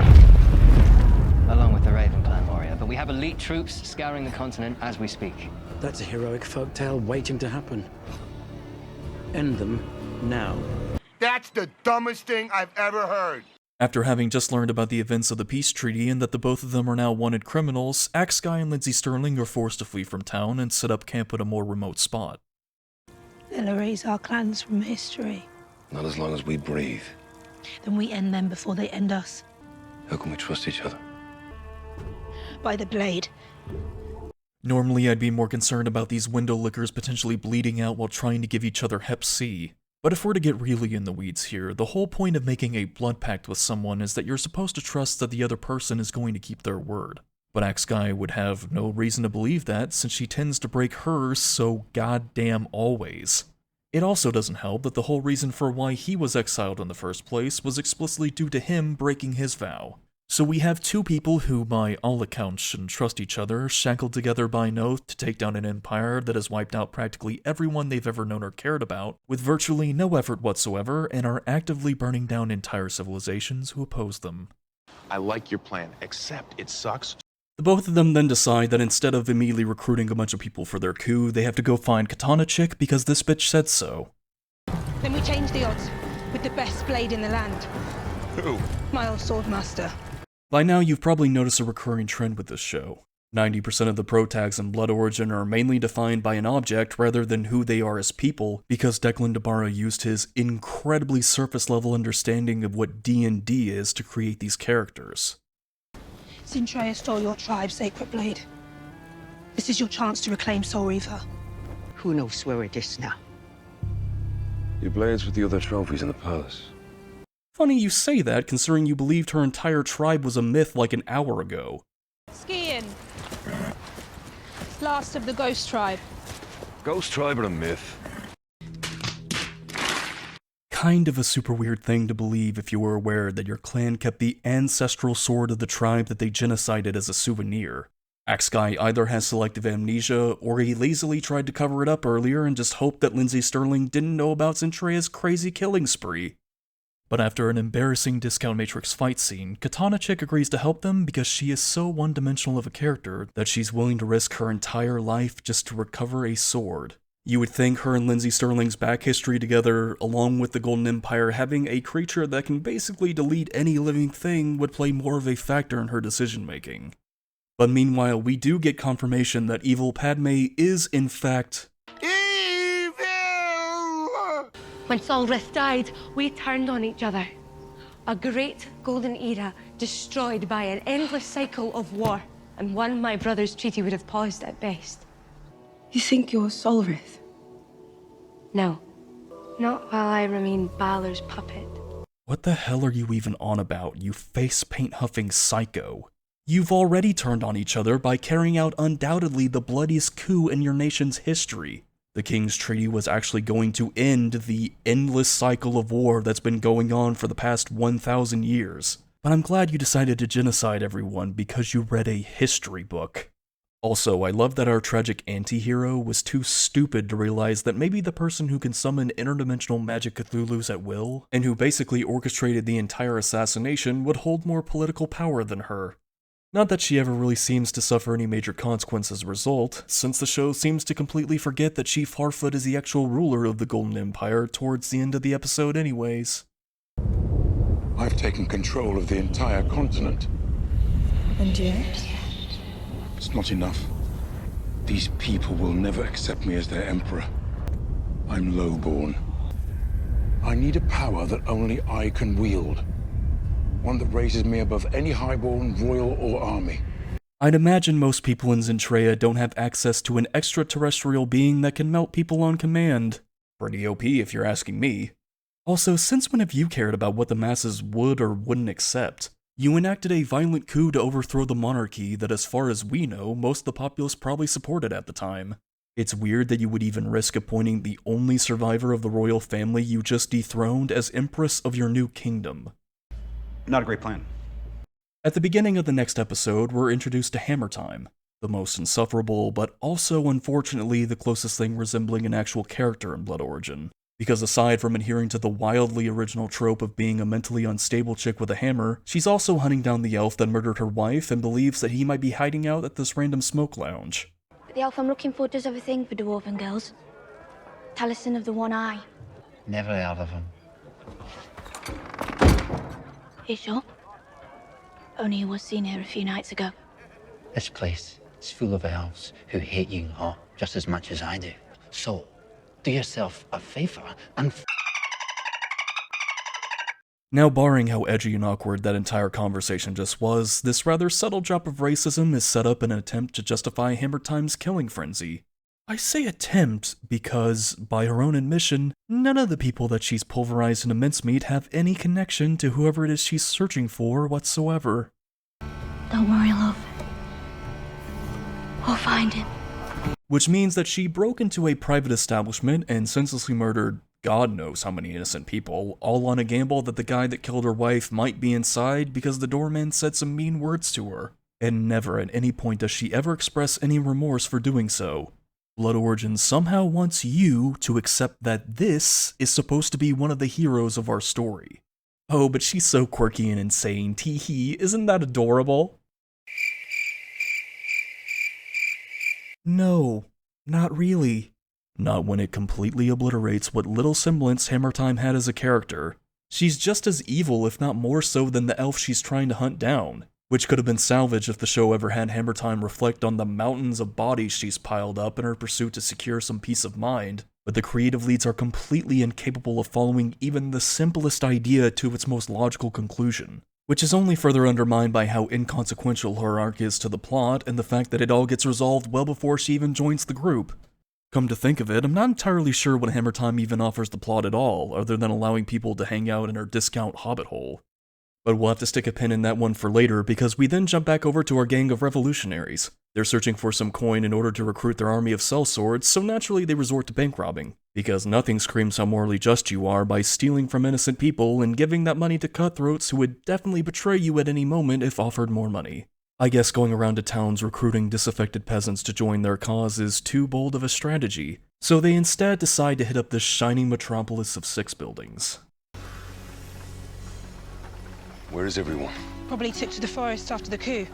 along with the Raven clan warrior, but we have elite troops scouring the continent as we speak. That's a heroic folktale waiting to happen. End them now. That's the dumbest thing I've ever heard. After having just learned about the events of the peace treaty and that the both of them are now wanted criminals, Axe Guy and Lindsay Sterling are forced to flee from town and set up camp at a more remote spot. They'll erase our clans from history. Not as long as we breathe. Then we end them before they end us. How can we trust each other? By the blade. Normally I'd be more concerned about these window lickers potentially bleeding out while trying to give each other Hep C. But if we're to get really in the weeds here, the whole point of making a blood pact with someone is that you're supposed to trust that the other person is going to keep their word. But Axe Guy would have no reason to believe that since she tends to break hers so goddamn always. It also doesn't help that the whole reason for why he was exiled in the first place was explicitly due to him breaking his vow. So we have two people who, by all accounts, shouldn't trust each other, shackled together by an oath to take down an empire that has wiped out practically everyone they've ever known or cared about, with virtually no effort whatsoever, and are actively burning down entire civilizations who oppose them. I like your plan, except it sucks. The both of them then decide that instead of immediately recruiting a bunch of people for their coup, they have to go find Katana Chick because this bitch said so. Then we change the odds with the best blade in the land. Who? My old swordmaster. By now, you've probably noticed a recurring trend with this show. 90% of the protags in Blood Origin are mainly defined by an object rather than who they are as people, because Declan DeBarra used his incredibly surface-level understanding of what D&D is to create these characters. Sintreya stole your tribe's sacred blade. This is your chance to reclaim Soul Reaver. Who knows where it is now? Your blade's with the other trophies in the palace. Funny you say that, considering you believed her entire tribe was a myth like an hour ago. Skiing. Last of the Ghost Tribe. Ghost tribe are a myth. Kind of a super weird thing to believe if you were aware that your clan kept the ancestral sword of the tribe that they genocided as a souvenir. Axe Guy either has selective amnesia, or he lazily tried to cover it up earlier and just hoped that Lindsay Sterling didn't know about Zintreya's crazy killing spree. But after an embarrassing Discount Matrix fight scene, Katana Chick agrees to help them because she is so one-dimensional of a character that she's willing to risk her entire life just to recover a sword. You would think her and Lindsay Sterling's back history together, along with the Golden Empire having a creature that can basically delete any living thing, would play more of a factor in her decision-making. But meanwhile, we do get confirmation that evil Padme is, in fact, When Solrith died, we turned on each other. A great golden era destroyed by an endless cycle of war. and one my brother's treaty would have paused at best. You think you're Solrith? No, not while I remain Balor's puppet. What the hell are you even on about, you face-paint-huffing psycho? You've already turned on each other by carrying out undoubtedly the bloodiest coup in your nation's history. The King's Treaty was actually going to end the endless cycle of war that's been going on for the past 1,000 years. But I'm glad you decided to genocide everyone because you read a history book. Also, I love that our tragic anti-hero was too stupid to realize that maybe the person who can summon interdimensional magic Cthulhus at will, and who basically orchestrated the entire assassination, would hold more political power than her. Not that she ever really seems to suffer any major consequence as a result, since the show seems to completely forget that Chief Harfoot is the actual ruler of the Golden Empire towards the end of the episode anyways. I've taken control of the entire continent. And yet? It's not enough. These people will never accept me as their emperor. I'm lowborn. I need a power that only I can wield. One that raises me above any highborn, royal, or army. I'd imagine most people in Zentreia don't have access to an extraterrestrial being that can melt people on command. Pretty OP if you're asking me. Also, since when have you cared about what the masses would or wouldn't accept? You enacted a violent coup to overthrow the monarchy that, as far as we know, most of the populace probably supported at the time. It's weird that you would even risk appointing the only survivor of the royal family you just dethroned as empress of your new kingdom. Not a great plan. At the beginning of the next episode, we're introduced to Hammer Time, the most insufferable, but also unfortunately the closest thing resembling an actual character in Blood Origin. Because aside from adhering to the wildly original trope of being a mentally unstable chick with a hammer, she's also hunting down the elf that murdered her wife and believes that he might be hiding out at this random smoke lounge. The elf I'm looking for does everything for dwarven girls. Talisman of the One Eye. Never heard of him. You sure? Only he was seen here a few nights ago. This place is full of elves who hate you lot just as much as I do. So, do yourself a favor and Now, barring how edgy and awkward that entire conversation just was, this rather subtle drop of racism is set up in an attempt to justify Hammer Time's killing frenzy. I say attempt because, by her own admission, none of the people that she's pulverized into mincemeat have any connection to whoever it is she's searching for whatsoever. Don't worry, love. We'll find him. Which means that she broke into a private establishment and senselessly murdered God knows how many innocent people, all on a gamble that the guy that killed her wife might be inside because the doorman said some mean words to her. And never at any point does she ever express any remorse for doing so. Blood Origin somehow wants you to accept that this is supposed to be one of the heroes of our story. Oh, but she's so quirky and insane, tee-hee, isn't that adorable? No, not really. Not when it completely obliterates what little semblance Hammer Time had as a character. She's just as evil, if not more so, than the elf she's trying to hunt down, which could have been salvaged if the show ever had Hammer Time reflect on the mountains of bodies she's piled up in her pursuit to secure some peace of mind, but the creative leads are completely incapable of following even the simplest idea to its most logical conclusion, which is only further undermined by how inconsequential her arc is to the plot and the fact that it all gets resolved well before she even joins the group. Come to think of it, I'm not entirely sure what Hammer Time even offers the plot at all, other than allowing people to hang out in her discount hobbit hole. But we'll have to stick a pin in that one for later, because we then jump back over to our gang of revolutionaries. They're searching for some coin in order to recruit their army of sellswords, so naturally they resort to bank robbing, because nothing screams how morally just you are by stealing from innocent people and giving that money to cutthroats who would definitely betray you at any moment if offered more money. I guess going around to towns recruiting disaffected peasants to join their cause is too bold of a strategy, so they instead decide to hit up this shining metropolis of 6 buildings. Where is everyone? Probably took to the forest after the coup.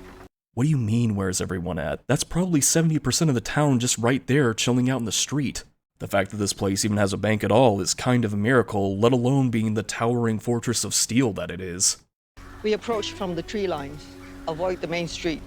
What do you mean, where's everyone at? That's probably 70% of the town just right there, chilling out in the street. The fact that this place even has a bank at all is kind of a miracle, let alone being the towering fortress of steel that it is. We approach from the tree lines. Avoid the main street.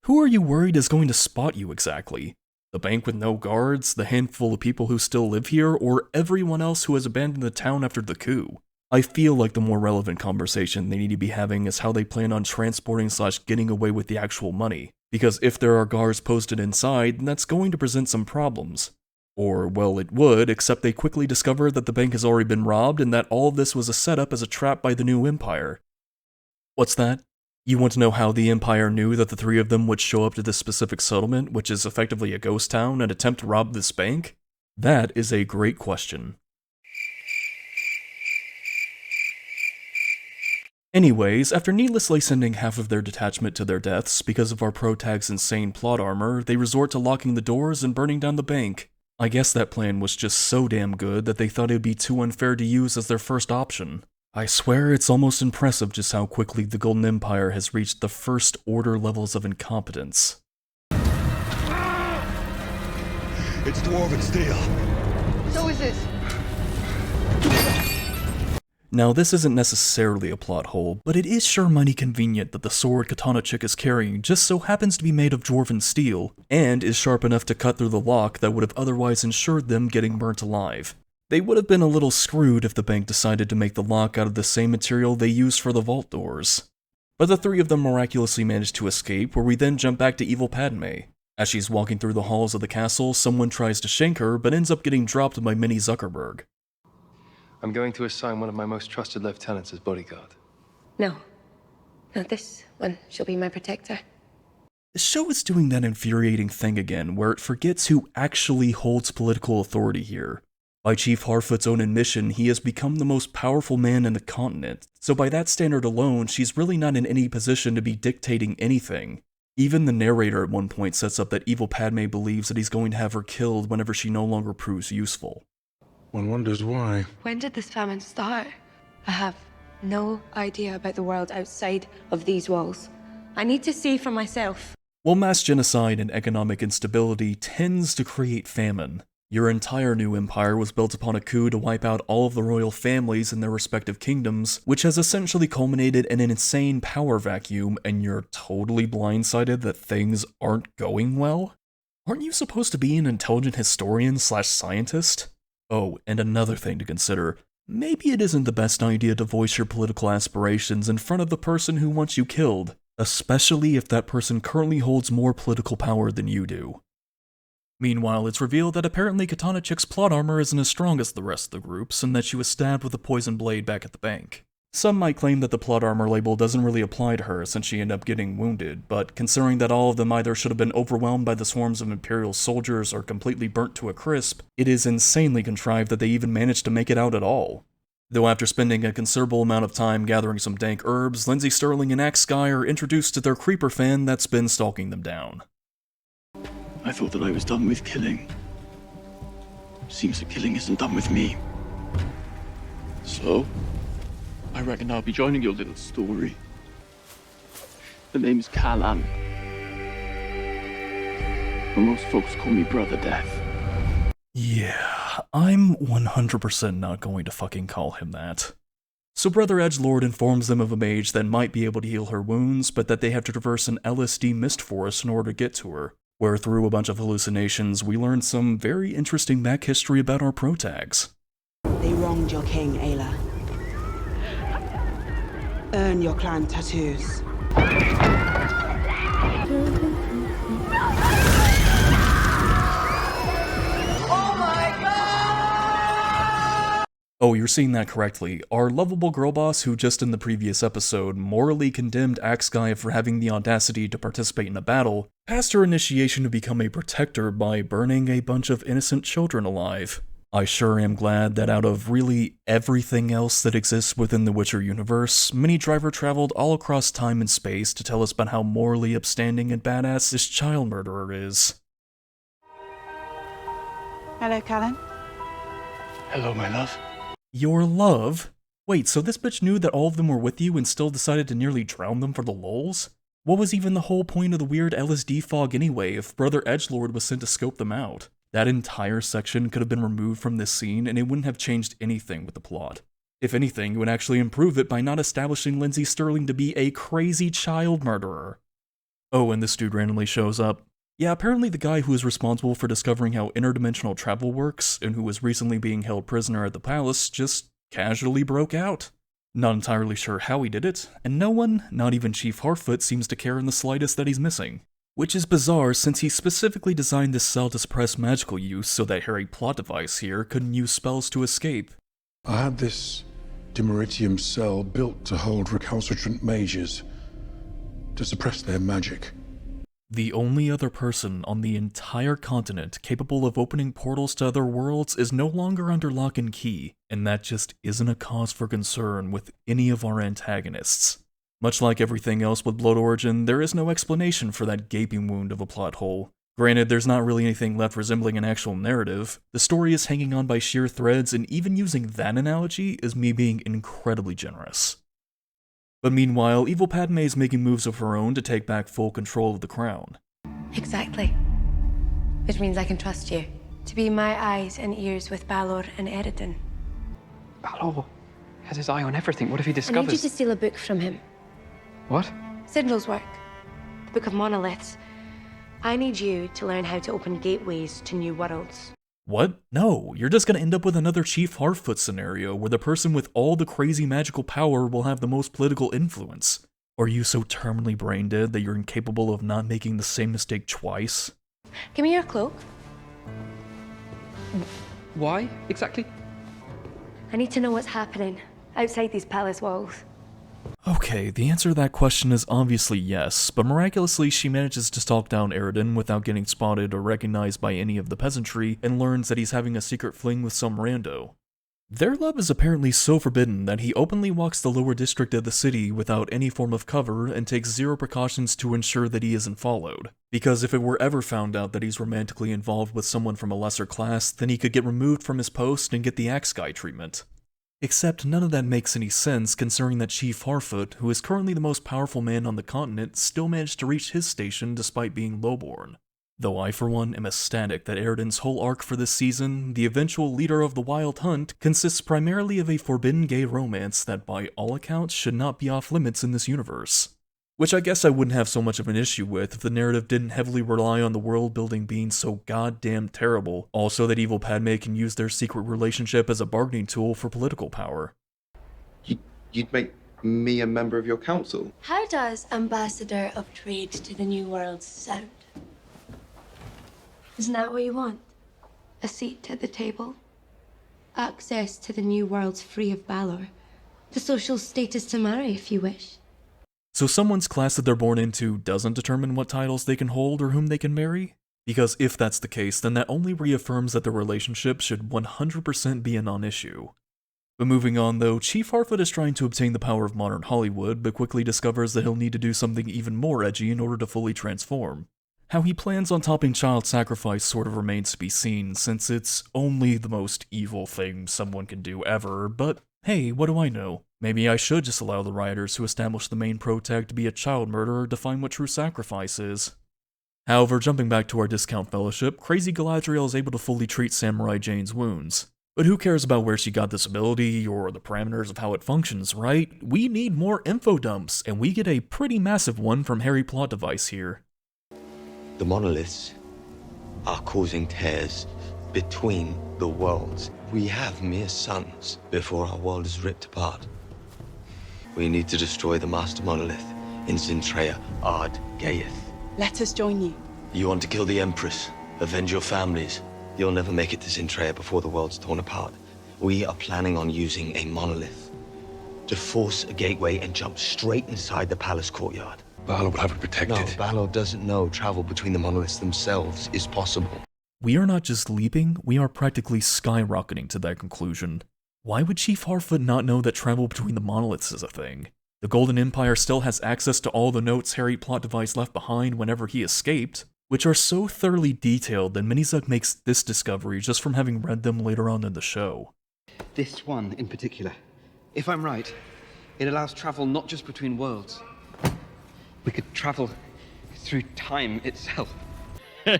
Who are you worried is going to spot you exactly? The bank with no guards, the handful of people who still live here, or everyone else who has abandoned the town after the coup? I feel like the more relevant conversation they need to be having is how they plan on transporting / getting away with the actual money. Because if there are guards posted inside, that's going to present some problems. Or, well, it would, except they quickly discover that the bank has already been robbed and that all of this was a setup as a trap by the new Empire. What's that? You want to know how the Empire knew that the three of them would show up to this specific settlement, which is effectively a ghost town, and attempt to rob this bank? That is a great question. Anyways, after needlessly sending half of their detachment to their deaths because of our protag's insane plot armor, they resort to locking the doors and burning down the bank. I guess that plan was just so damn good that they thought it would be too unfair to use as their first option. I swear it's almost impressive just how quickly the Golden Empire has reached the First Order levels of incompetence. It's dwarven steel. So is this. Now, this isn't necessarily a plot hole, but it is sure mighty convenient that the sword Katana Chick is carrying just so happens to be made of dwarven steel, and is sharp enough to cut through the lock that would have otherwise ensured them getting burnt alive. They would have been a little screwed if the bank decided to make the lock out of the same material they used for the vault doors. But the three of them miraculously managed to escape, where we then jump back to evil Padme. As she's walking through the halls of the castle, someone tries to shank her, but ends up getting dropped by Minnie Zuckerberg. I'm going to assign one of my most trusted lieutenants as bodyguard. No. No, this one. She'll be my protector. The show is doing that infuriating thing again, where it forgets who actually holds political authority here. By Chief Harfoot's own admission, he has become the most powerful man in the continent, so by that standard alone, she's really not in any position to be dictating anything. Even the narrator at one point sets up that evil Padme believes that he's going to have her killed whenever she no longer proves useful. One wonders why. When did this famine start? I have no idea about the world outside of these walls. I need to see for myself. While mass genocide and economic instability tends to create famine, your entire new empire was built upon a coup to wipe out all of the royal families in their respective kingdoms, which has essentially culminated in an insane power vacuum, and you're totally blindsided that things aren't going well? Aren't you supposed to be an intelligent historian/scientist? Oh, and another thing to consider, maybe it isn't the best idea to voice your political aspirations in front of the person who wants you killed, especially if that person currently holds more political power than you do. Meanwhile, it's revealed that apparently Katana Chick's plot armor isn't as strong as the rest of the group's, and that she was stabbed with a poison blade back at the bank. Some might claim that the plot armor label doesn't really apply to her since she ended up getting wounded, but considering that all of them either should have been overwhelmed by the swarms of Imperial soldiers or completely burnt to a crisp, it is insanely contrived that they even managed to make it out at all. Though after spending a considerable amount of time gathering some dank herbs, Lindsay Sterling and Axe Sky are introduced to their creeper fan that's been stalking them down. I thought that I was done with killing. Seems that killing isn't done with me. So, I reckon I'll be joining your little story. The name's Callan. But most folks call me Brother Death. Yeah, I'm 100% not going to fucking call him that. So Brother Edgelord informs them of a mage that might be able to heal her wounds, but that they have to traverse an LSD mist forest in order to get to her, where through a bunch of hallucinations, we learn some very interesting back history about our protags. They wronged your king, Ayla. Earn your clan tattoos. Oh, you're seeing that correctly. Our lovable girl boss, who just in the previous episode morally condemned Axe Guy for having the audacity to participate in a battle, passed her initiation to become a protector by burning a bunch of innocent children alive. I sure am glad that out of really everything else that exists within the Witcher universe, Minnie Driver traveled all across time and space to tell us about how morally upstanding and badass this child murderer is. Hello, Callan. Hello, my love. Your love? Wait, so this bitch knew that all of them were with you and still decided to nearly drown them for the lulz? What was even the whole point of the weird LSD fog anyway if Brother Edgelord was sent to scope them out? That entire section could have been removed from this scene and it wouldn't have changed anything with the plot. If anything, it would actually improve it by not establishing Lindsay Sterling to be a crazy child murderer. Oh, and this dude randomly shows up. Yeah, apparently the guy who is responsible for discovering how interdimensional travel works, and who was recently being held prisoner at the palace, just casually broke out. Not entirely sure how he did it, and no one, not even Chief Harfoot, seems to care in the slightest that he's missing. Which is bizarre since he specifically designed this cell to suppress magical use so that Harry plot device here couldn't use spells to escape. I had this dimeritium cell built to hold recalcitrant mages, to suppress their magic. The only other person on the entire continent capable of opening portals to other worlds is no longer under lock and key, and that just isn't a cause for concern with any of our antagonists. Much like everything else with Blood Origin, there is no explanation for that gaping wound of a plot hole. Granted, there's not really anything left resembling an actual narrative. The story is hanging on by sheer threads, and even using that analogy is me being incredibly generous. But meanwhile, evil Padme is making moves of her own to take back full control of the crown. Exactly. Which means I can trust you to be my eyes and ears with Balor and Eridan. Balor has his eye on everything. What if he I discovers... need you to steal a book from him. What? Sindril's work. The Book of Monoliths. I need you to learn how to open gateways to new worlds. What? No, you're just gonna end up with another Chief Heartfoot scenario where the person with all the crazy magical power will have the most political influence. Are you so terminally brain dead that you're incapable of not making the same mistake twice? Give me your cloak. Why, exactly? I need to know what's happening outside these palace walls. Okay, the answer to that question is obviously yes, but miraculously she manages to stalk down Eridan without getting spotted or recognized by any of the peasantry and learns that he's having a secret fling with some rando. Their love is apparently so forbidden that he openly walks the lower district of the city without any form of cover and takes zero precautions to ensure that he isn't followed. Because if it were ever found out that he's romantically involved with someone from a lesser class, then he could get removed from his post and get the axe guy treatment. Except none of that makes any sense considering that Chief Heartfoot, who is currently the most powerful man on the continent, still managed to reach his station despite being lowborn. Though I for one am ecstatic that Eridan's whole arc for this season, the eventual leader of the Wild Hunt, consists primarily of a forbidden gay romance that by all accounts should not be off limits in this universe. Which I guess I wouldn't have so much of an issue with if the narrative didn't heavily rely on the world building being so goddamn terrible, also that evil Padme can use their secret relationship as a bargaining tool for political power. You'd make me a member of your council? How does Ambassador of Trade to the New Worlds sound? Isn't that what you want? A seat at the table? Access to the New Worlds free of Balor? The social status to marry if you wish? So someone's class that they're born into doesn't determine what titles they can hold or whom they can marry? Because if that's the case, then that only reaffirms that the relationship should 100% be a non-issue. But moving on though, Chief Heartfoot is trying to obtain the power of modern Hollywood, but quickly discovers that he'll need to do something even more edgy in order to fully transform. How he plans on topping child sacrifice sort of remains to be seen, since it's only the most evil thing someone can do ever, but hey, what do I know? Maybe I should just allow the rioters who established the main protag to be a child murderer define what true sacrifice is. However, jumping back to our discount fellowship, crazy Galadriel is able to fully treat Samurai Jane's wounds. But who cares about where she got this ability or the parameters of how it functions, right? We need more info dumps, and we get a pretty massive one from Harry Plot Device here. The monoliths are causing tears between the worlds. We have mere suns before our world is ripped apart. We need to destroy the master monolith in Zintreya Ard Gaeth. Let us join you. You want to kill the Empress, avenge your families. You'll never make it to Zintreya before the world's torn apart. We are planning on using a monolith to force a gateway and jump straight inside the palace courtyard. Balor will have it protected. No, Balor doesn't know travel between the monoliths themselves is possible. We are not just leaping, we are practically skyrocketing to that conclusion. Why would Chief Heartfoot not know that travel between the monoliths is a thing? The Golden Empire still has access to all the notes Harry Plot Device left behind whenever he escaped, which are so thoroughly detailed that Minizug makes this discovery just from having read them later on in the show. This one in particular. If I'm right, it allows travel not just between worlds. We could travel through time itself. I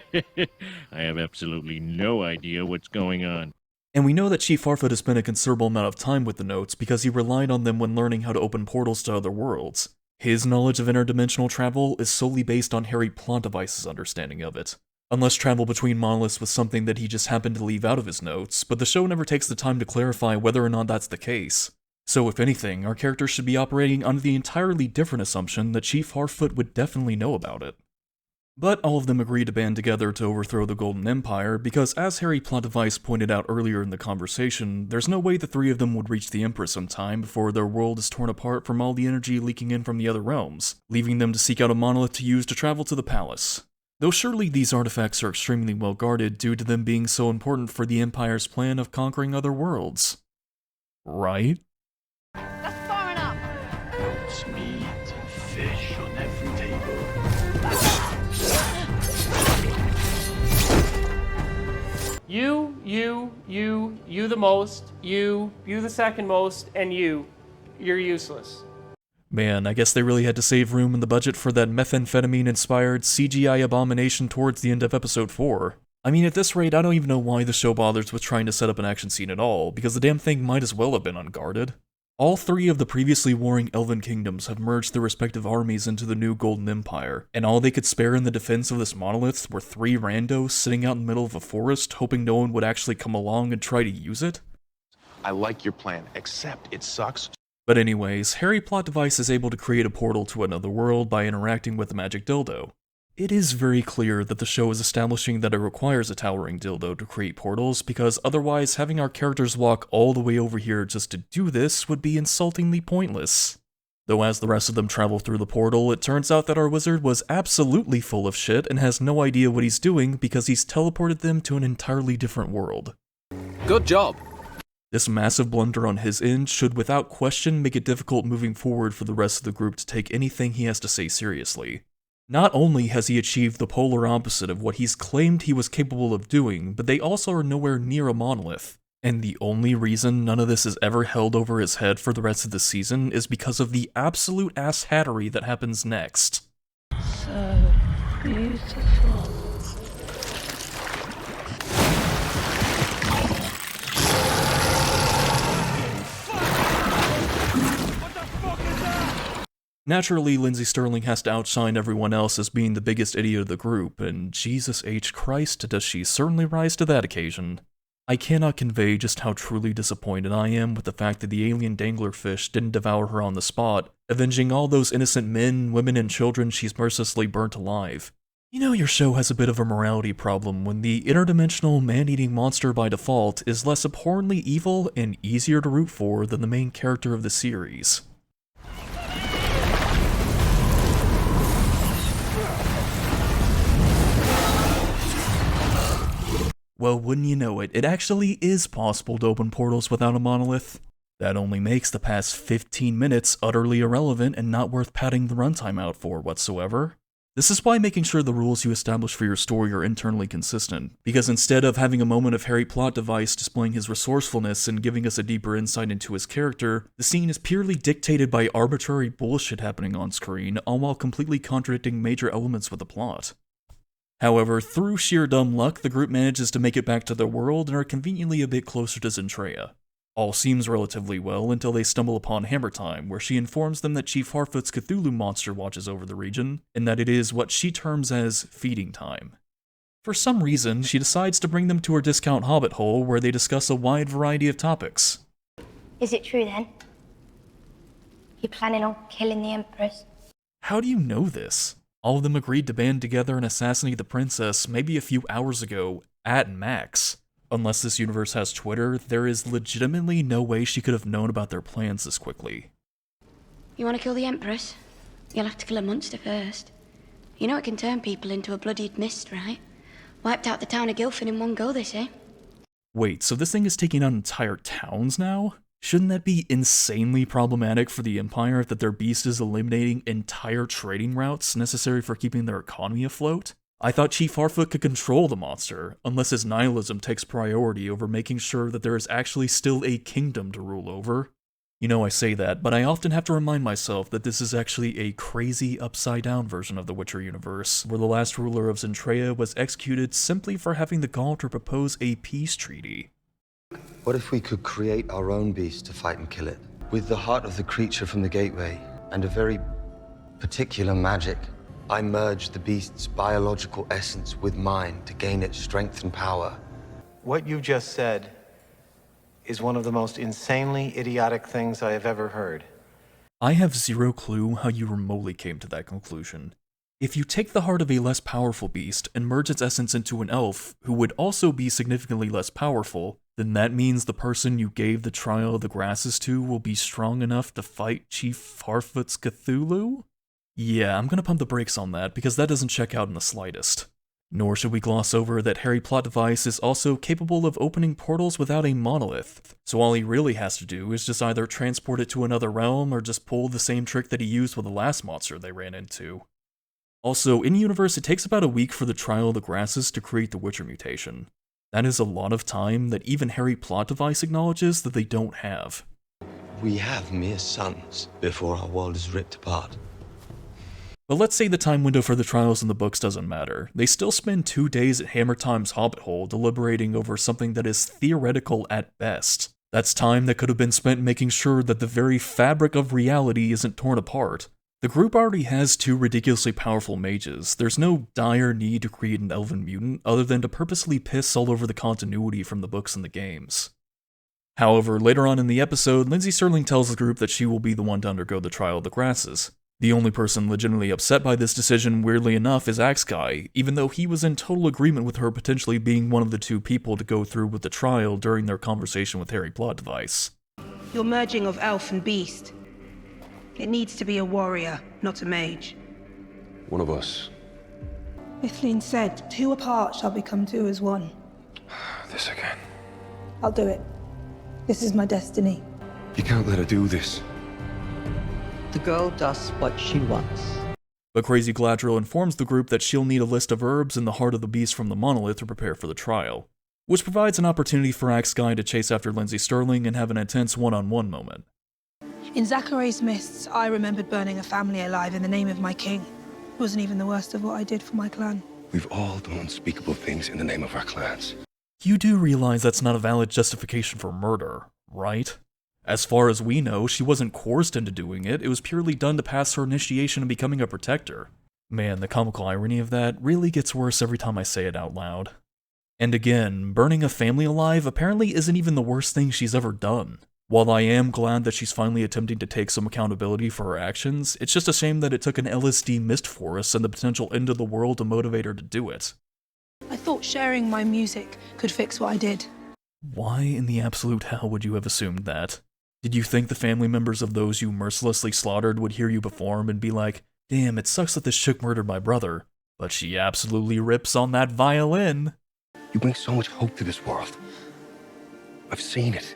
have absolutely no idea what's going on. And we know that Chief Heartfoot has spent a considerable amount of time with the notes because he relied on them when learning how to open portals to other worlds. His knowledge of interdimensional travel is solely based on Harry Plot Device's understanding of it. Unless travel between monoliths was something that he just happened to leave out of his notes, but the show never takes the time to clarify whether or not that's the case. So if anything, our characters should be operating under the entirely different assumption that Chief Heartfoot would definitely know about it. But all of them agree to band together to overthrow the Golden Empire because, as Harry Plot Device pointed out earlier in the conversation, there's no way the three of them would reach the Empress in time before their world is torn apart from all the energy leaking in from the other realms, leaving them to seek out a monolith to use to travel to the palace. Though surely these artifacts are extremely well guarded due to them being so important for the Empire's plan of conquering other worlds. Right? That's far enough! It's meat and fish on every table. You the most, you the second most, and you're useless. Man, I guess they really had to save room in the budget for that methamphetamine-inspired CGI abomination towards the end of episode 4. I mean, at this rate, I don't even know why the show bothers with trying to set up an action scene at all, because the damn thing might as well have been unguarded. All three of the previously warring elven kingdoms have merged their respective armies into the new Golden Empire, and all they could spare in the defense of this monolith were 3 randos sitting out in the middle of a forest hoping no one would actually come along and try to use it? I like your plan, except it sucks. But anyways, Harry Plot Device is able to create a portal to another world by interacting with the magic dildo. It is very clear that the show is establishing that it requires a towering dildo to create portals, because otherwise having our characters walk all the way over here just to do this would be insultingly pointless. Though as the rest of them travel through the portal, it turns out that our wizard was absolutely full of shit and has no idea what he's doing because he's teleported them to an entirely different world. Good job! This massive blunder on his end should without question make it difficult moving forward for the rest of the group to take anything he has to say seriously. Not only has he achieved the polar opposite of what he's claimed he was capable of doing, but they also are nowhere near a monolith. And the only reason none of this is ever held over his head for the rest of the season is because of the absolute ass-hattery that happens next. So beautiful. Naturally, Lindsay Sterling has to outshine everyone else as being the biggest idiot of the group, and Jesus H. Christ, does she certainly rise to that occasion. I cannot convey just how truly disappointed I am with the fact that the alien danglerfish didn't devour her on the spot, avenging all those innocent men, women, and children she's mercilessly burnt alive. You know your show has a bit of a morality problem when the interdimensional man-eating monster by default is less abhorrently evil and easier to root for than the main character of the series. Well, wouldn't you know it, it actually is possible to open portals without a monolith. That only makes the past 15 minutes utterly irrelevant and not worth padding the runtime out for whatsoever. This is why making sure the rules you establish for your story are internally consistent, because instead of having a moment of Harry Plot Device displaying his resourcefulness and giving us a deeper insight into his character, the scene is purely dictated by arbitrary bullshit happening on screen, all while completely contradicting major elements with the plot. However, through sheer dumb luck, the group manages to make it back to their world and are conveniently a bit closer to Zentreya. All seems relatively well until they stumble upon Hammer Time, where she informs them that Chief Harfoot's Cthulhu monster watches over the region, and that it is what she terms as feeding time. For some reason, she decides to bring them to her discount hobbit hole where they discuss a wide variety of topics. Is it true then? You're planning on killing the Empress? How do you know this? All of them agreed to band together and assassinate the princess maybe a few hours ago, at max. Unless this universe has Twitter, there is legitimately no way she could have known about their plans this quickly. You want to kill the Empress? You'll have to kill a monster first. You know it can turn people into a bloodied mist, right? Wiped out the town of Guilford in one go, they say. Wait, so this thing is taking on entire towns now? Shouldn't that be insanely problematic for the Empire that their beast is eliminating entire trading routes necessary for keeping their economy afloat? I thought Chief Harfoot could control the monster, unless his nihilism takes priority over making sure that there is actually still a kingdom to rule over. You know I say that, but I often have to remind myself that this is actually a crazy upside-down version of the Witcher universe, where the last ruler of Zentreya was executed simply for having the gall to propose a peace treaty. What if we could create our own beast to fight and kill it? With the heart of the creature from the gateway, and a very particular magic, I merged the beast's biological essence with mine to gain its strength and power. What you just said is one of the most insanely idiotic things I have ever heard. I have zero clue how you remotely came to that conclusion. If you take the heart of a less powerful beast and merge its essence into an elf, who would also be significantly less powerful, then that means the person you gave the Trial of the Grasses to will be strong enough to fight Chief Farfoot's Cthulhu? Yeah, I'm gonna pump the brakes on that because that doesn't check out in the slightest. Nor should we gloss over that Harry Plot Device is also capable of opening portals without a monolith, so all he really has to do is just either transport it to another realm or just pull the same trick that he used with the last monster they ran into. Also, in-universe, it takes about a week for the Trial of the Grasses to create the Witcher mutation. That is a lot of time that even Harry Plot Device acknowledges that they don't have. We have mere sons before our world is ripped apart. But let's say the time window for the trials in the books doesn't matter. They still spend 2 days at Hammer Time's Hobbit Hole deliberating over something that is theoretical at best. That's time that could have been spent making sure that the very fabric of reality isn't torn apart. The group already has 2 ridiculously powerful mages. There's no dire need to create an elven mutant other than to purposely piss all over the continuity from the books and the games. However, later on in the episode, Lindsay Sterling tells the group that she will be the one to undergo the Trial of the Grasses. The only person legitimately upset by this decision, weirdly enough, is Axguy, even though he was in total agreement with her potentially being one of the 2 people to go through with the trial during their conversation with Harry Plot Device. Your merging of elf and beast. It needs to be a warrior, not a mage. One of us. Mifflin said, 2 apart shall become 2 as 1. This again. I'll do it. This is my destiny. You can't let her do this. The girl does what she wants. But Crazy Galadriel informs the group that she'll need a list of herbs and the heart of the beast from the monolith to prepare for the trial, which provides an opportunity for Axguy to chase after Lindsay Sterling and have an intense one-on-one moment. In Zachary's mists, I remembered burning a family alive in the name of my king. It wasn't even the worst of what I did for my clan. We've all done unspeakable things in the name of our clans. You do realize that's not a valid justification for murder, right? As far as we know, she wasn't coerced into doing it, it was purely done to pass her initiation and becoming a protector. Man, the comical irony of that really gets worse every time I say it out loud. And again, burning a family alive apparently isn't even the worst thing she's ever done. While I am glad that she's finally attempting to take some accountability for her actions, it's just a shame that it took an LSD mist forest and the potential end of the world to motivate her to do it. I thought sharing my music could fix what I did. Why in the absolute hell would you have assumed that? Did you think the family members of those you mercilessly slaughtered would hear you perform and be like, damn, it sucks that this chick murdered my brother, but she absolutely rips on that violin? You bring so much hope to this world. I've seen it.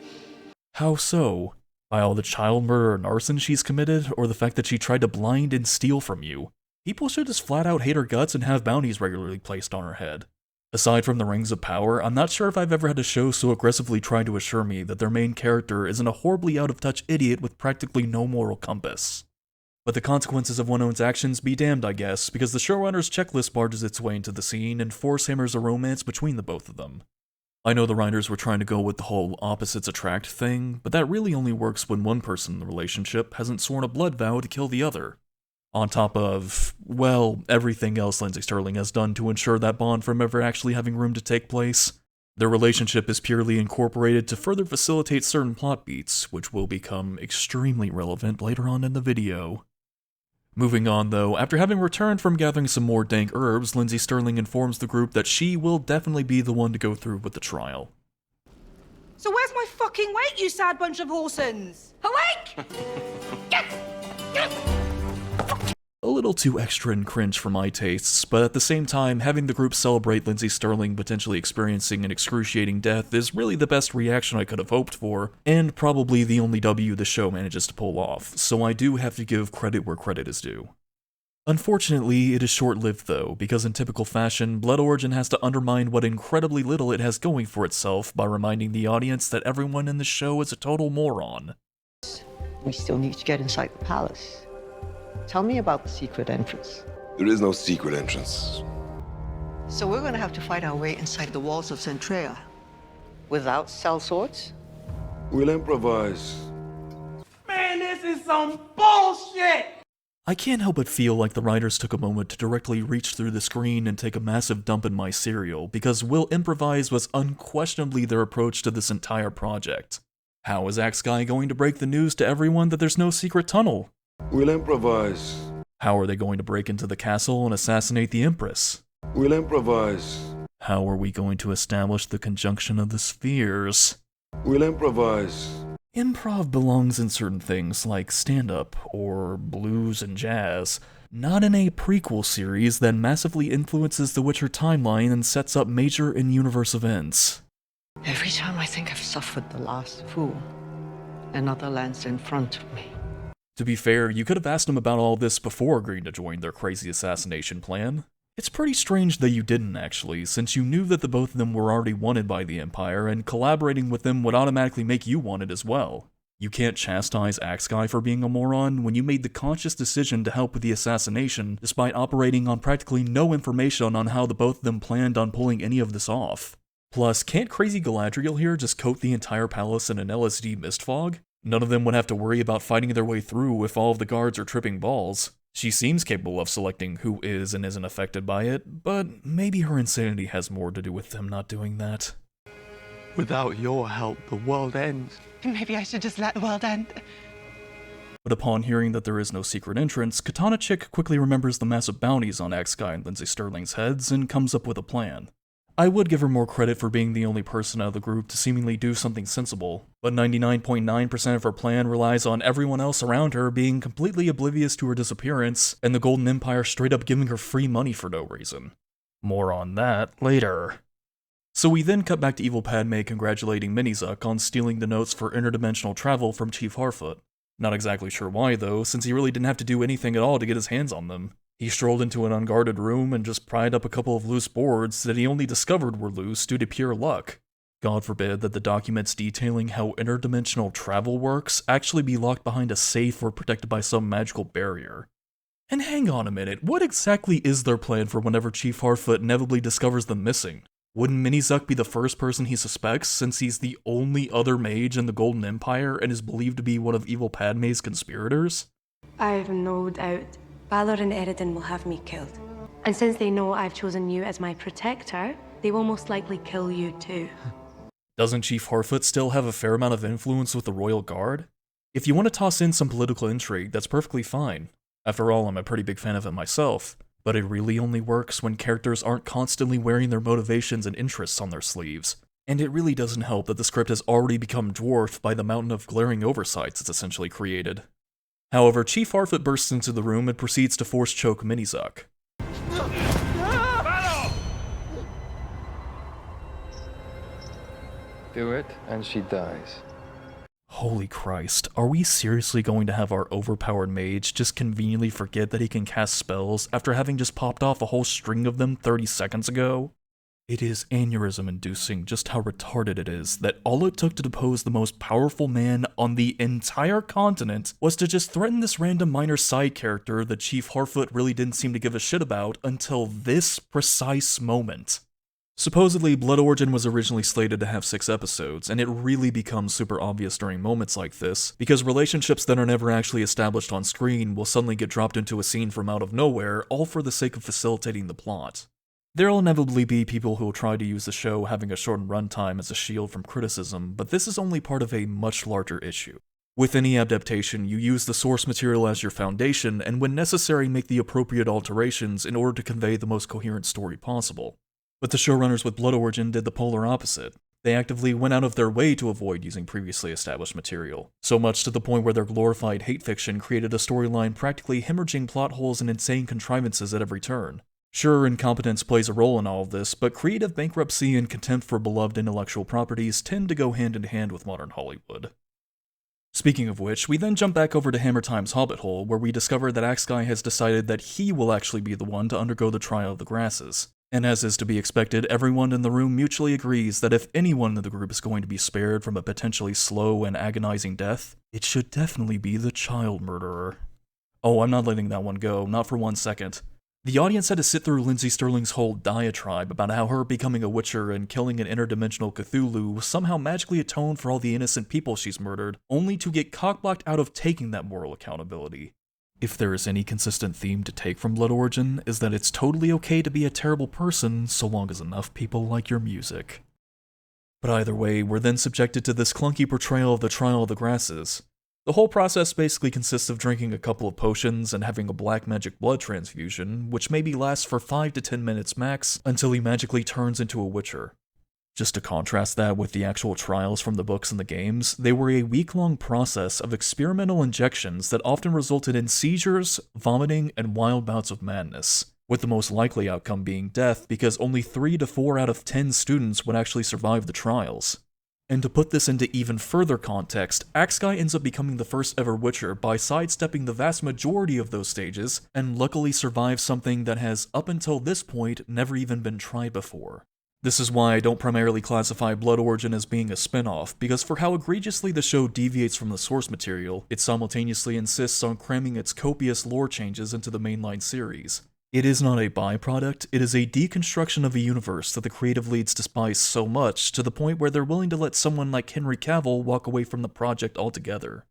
How so? By all the child murder and arson she's committed, or the fact that she tried to blind and steal from you? People should just flat out hate her guts and have bounties regularly placed on her head. Aside from the Rings of Power, I'm not sure if I've ever had a show so aggressively try to assure me that their main character isn't a horribly out-of-touch idiot with practically no moral compass. But the consequences of one own's actions be damned, I guess, because the showrunner's checklist barges its way into the scene and force hammers a romance between the both of them. I know the writers were trying to go with the whole opposites attract thing, but that really only works when one person in the relationship hasn't sworn a blood vow to kill the other. On top of, well, everything else Lindsay Sterling has done to ensure that bond from ever actually having room to take place. Their relationship is purely incorporated to further facilitate certain plot beats, which will become extremely relevant later on in the video. Moving on though, after having returned from gathering some more dank herbs, Lindsay Sterling informs the group that she will definitely be the one to go through with the trial. So where's my fucking weight, you sad bunch of horsens? Awake! A little too extra and cringe for my tastes, but at the same time, having the group celebrate Lindsay Sterling potentially experiencing an excruciating death is really the best reaction I could have hoped for, and probably the only W the show manages to pull off, so I do have to give credit where credit is due. Unfortunately, it is short-lived though, because in typical fashion, Blood Origin has to undermine what incredibly little it has going for itself by reminding the audience that everyone in the show is a total moron. We still need to get inside the palace. Tell me about the secret entrance. There is no secret entrance. So we're gonna have to fight our way inside the walls of Centrea. Without sellswords? We'll improvise. Man, this is some bullshit! I can't help but feel like the writers took a moment to directly reach through the screen and take a massive dump in my cereal, because Will Improvise was unquestionably their approach to this entire project. How is Axguy going to break the news to everyone that there's no secret tunnel? We'll improvise. How are they going to break into the castle and assassinate the Empress? We'll improvise. How are we going to establish the conjunction of the spheres? We'll improvise. Improv belongs in certain things like stand-up or blues and jazz, not in a prequel series that massively influences the Witcher timeline and sets up major in-universe events. Every time I think I've suffered the last fool, another lands in front of me. To be fair, you could have asked him about all this before agreeing to join their crazy assassination plan. It's pretty strange that you didn't, actually, since you knew that the both of them were already wanted by the Empire, and collaborating with them would automatically make you wanted as well. You can't chastise Axe Guy for being a moron when you made the conscious decision to help with the assassination, despite operating on practically no information on how the both of them planned on pulling any of this off. Plus, can't crazy Galadriel here just coat the entire palace in an LSD mist fog? None of them would have to worry about fighting their way through if all of the guards are tripping balls. She seems capable of selecting who is and isn't affected by it, but maybe her insanity has more to do with them not doing that. Without your help, the world ends. Maybe I should just let the world end. But upon hearing that there is no secret entrance, Katana Chick quickly remembers the massive bounties on Axe Guy and Lindsay Sterling's heads and comes up with a plan. I would give her more credit for being the only person out of the group to seemingly do something sensible, but 99.9% of her plan relies on everyone else around her being completely oblivious to her disappearance, and the Golden Empire straight up giving her free money for no reason. More on that later. So we then cut back to evil Padme congratulating Minizuk on stealing the notes for interdimensional travel from Chief Harfoot. Not exactly sure why though, since he really didn't have to do anything at all to get his hands on them. He strolled into an unguarded room and just pried up a couple of loose boards that he only discovered were loose due to pure luck. God forbid that the documents detailing how interdimensional travel works actually be locked behind a safe or protected by some magical barrier. And hang on a minute, what exactly is their plan for whenever Chief Harfoot inevitably discovers them missing? Wouldn't Minizuk be the first person he suspects, since he's the only other mage in the Golden Empire and is believed to be one of evil Padme's conspirators? I've no doubt Balor and Eridan will have me killed. And since they know I've chosen you as my protector, they will most likely kill you too. Doesn't Chief Harfoot still have a fair amount of influence with the Royal Guard? If you want to toss in some political intrigue, that's perfectly fine. After all, I'm a pretty big fan of it myself. But it really only works when characters aren't constantly wearing their motivations and interests on their sleeves. And it really doesn't help that the script has already become dwarfed by the mountain of glaring oversights it's essentially created. However, Chief Harfoot bursts into the room and proceeds to force choke Minizuk. Do it, and she dies. Holy Christ, are we seriously going to have our overpowered mage just conveniently forget that he can cast spells after having just popped off a whole string of them 30 seconds ago? It is aneurysm-inducing just how retarded it is that all it took to depose the most powerful man on the entire continent was to just threaten this random minor side character that Chief Harfoot really didn't seem to give a shit about until this precise moment. Supposedly, Blood Origin was originally slated to have 6 episodes, and it really becomes super obvious during moments like this, because relationships that are never actually established on screen will suddenly get dropped into a scene from out of nowhere, all for the sake of facilitating the plot. There'll inevitably be people who will try to use the show having a shortened runtime as a shield from criticism, but this is only part of a much larger issue. With any adaptation, you use the source material as your foundation, and when necessary make the appropriate alterations in order to convey the most coherent story possible. But the showrunners with Blood Origin did the polar opposite. They actively went out of their way to avoid using previously established material, so much to the point where their glorified hate fiction created a storyline practically hemorrhaging plot holes and insane contrivances at every turn. Sure, incompetence plays a role in all of this, but creative bankruptcy and contempt for beloved intellectual properties tend to go hand in hand with modern Hollywood. Speaking of which, we then jump back over to Hammer Time's Hobbit Hole, where we discover that Axe Guy has decided that he will actually be the one to undergo the trial of the grasses. And as is to be expected, everyone in the room mutually agrees that if anyone in the group is going to be spared from a potentially slow and agonizing death, it should definitely be the child murderer. Oh, I'm not letting that one go, not for 1 second. The audience had to sit through Lindsay Sterling's whole diatribe about how her becoming a Witcher and killing an interdimensional Cthulhu somehow magically atoned for all the innocent people she's murdered, only to get cockblocked out of taking that moral accountability. If there is any consistent theme to take from Blood Origin, is that it's totally okay to be a terrible person so long as enough people like your music. But either way, we're then subjected to this clunky portrayal of the Trial of the Grasses. The whole process basically consists of drinking a couple of potions and having a black magic blood transfusion, which maybe lasts for 5 to 10 minutes max until he magically turns into a Witcher. Just to contrast that with the actual trials from the books and the games, they were a week-long process of experimental injections that often resulted in seizures, vomiting, and wild bouts of madness, with the most likely outcome being death because only 3 to 4 out of 10 students would actually survive the trials. And to put this into even further context, Axguy ends up becoming the first ever Witcher by sidestepping the vast majority of those stages, and luckily survives something that has, up until this point, never even been tried before. This is why I don't primarily classify Blood Origin as being a spin-off, because for how egregiously the show deviates from the source material, it simultaneously insists on cramming its copious lore changes into the mainline series. It is not a byproduct, it is a deconstruction of a universe that the creative leads despise so much, to the point where they're willing to let someone like Henry Cavill walk away from the project altogether.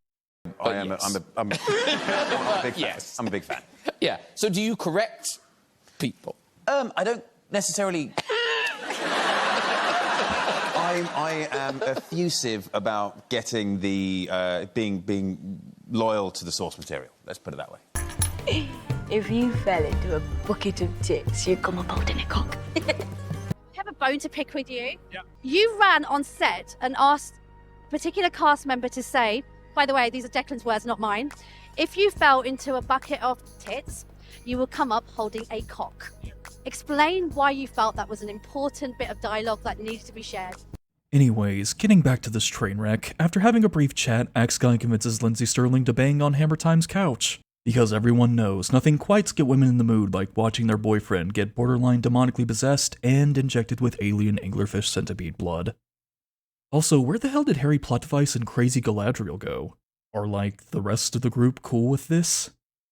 I'm a big fan. Yes. I'm a big fan. Yeah. So do you correct people? I don't necessarily... I am effusive about getting the being loyal to the source material. Let's put it that way. If you fell into a bucket of tits, you'd come up holding a cock. I have a bone to pick with you. Yeah. You ran on set and asked a particular cast member to say, by the way, these are Declan's words, not mine, if you fell into a bucket of tits, you will come up holding a cock. Explain why you felt that was an important bit of dialogue that needed to be shared. Anyways, getting back to this train wreck, after having a brief chat, Axguy convinces Lindsay Sterling to bang on Hammer Time's couch. Because everyone knows nothing quite get women in the mood like watching their boyfriend get borderline demonically possessed and injected with alien anglerfish centipede blood. Also, where the hell did Harry Plotdevice and Crazy Galadriel go? Are like the rest of the group cool with this?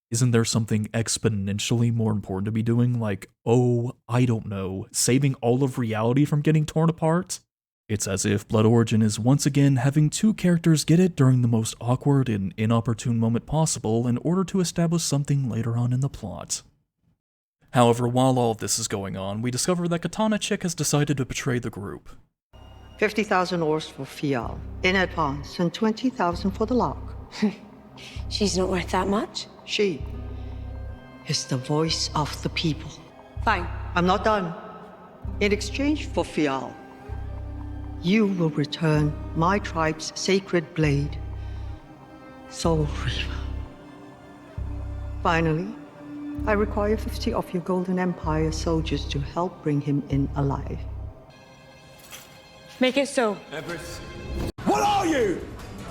Isn't there something exponentially more important to be doing, like, oh, I don't know, saving all of reality from getting torn apart? It's as if Blood Origin is once again having two characters get it during the most awkward and inopportune moment possible in order to establish something later on in the plot. However, while all of this is going on, we discover that Katana Chick has decided to betray the group. 50,000 ores for Fial in advance and 20,000 for the lock. She's not worth that much. She is the voice of the people. Fine. I'm not done. In exchange for Fial, you will return my tribe's sacred blade, Soul Reaver. Finally, I require 50 of your Golden Empire soldiers to help bring him in alive. Make it so. Empress. What are you?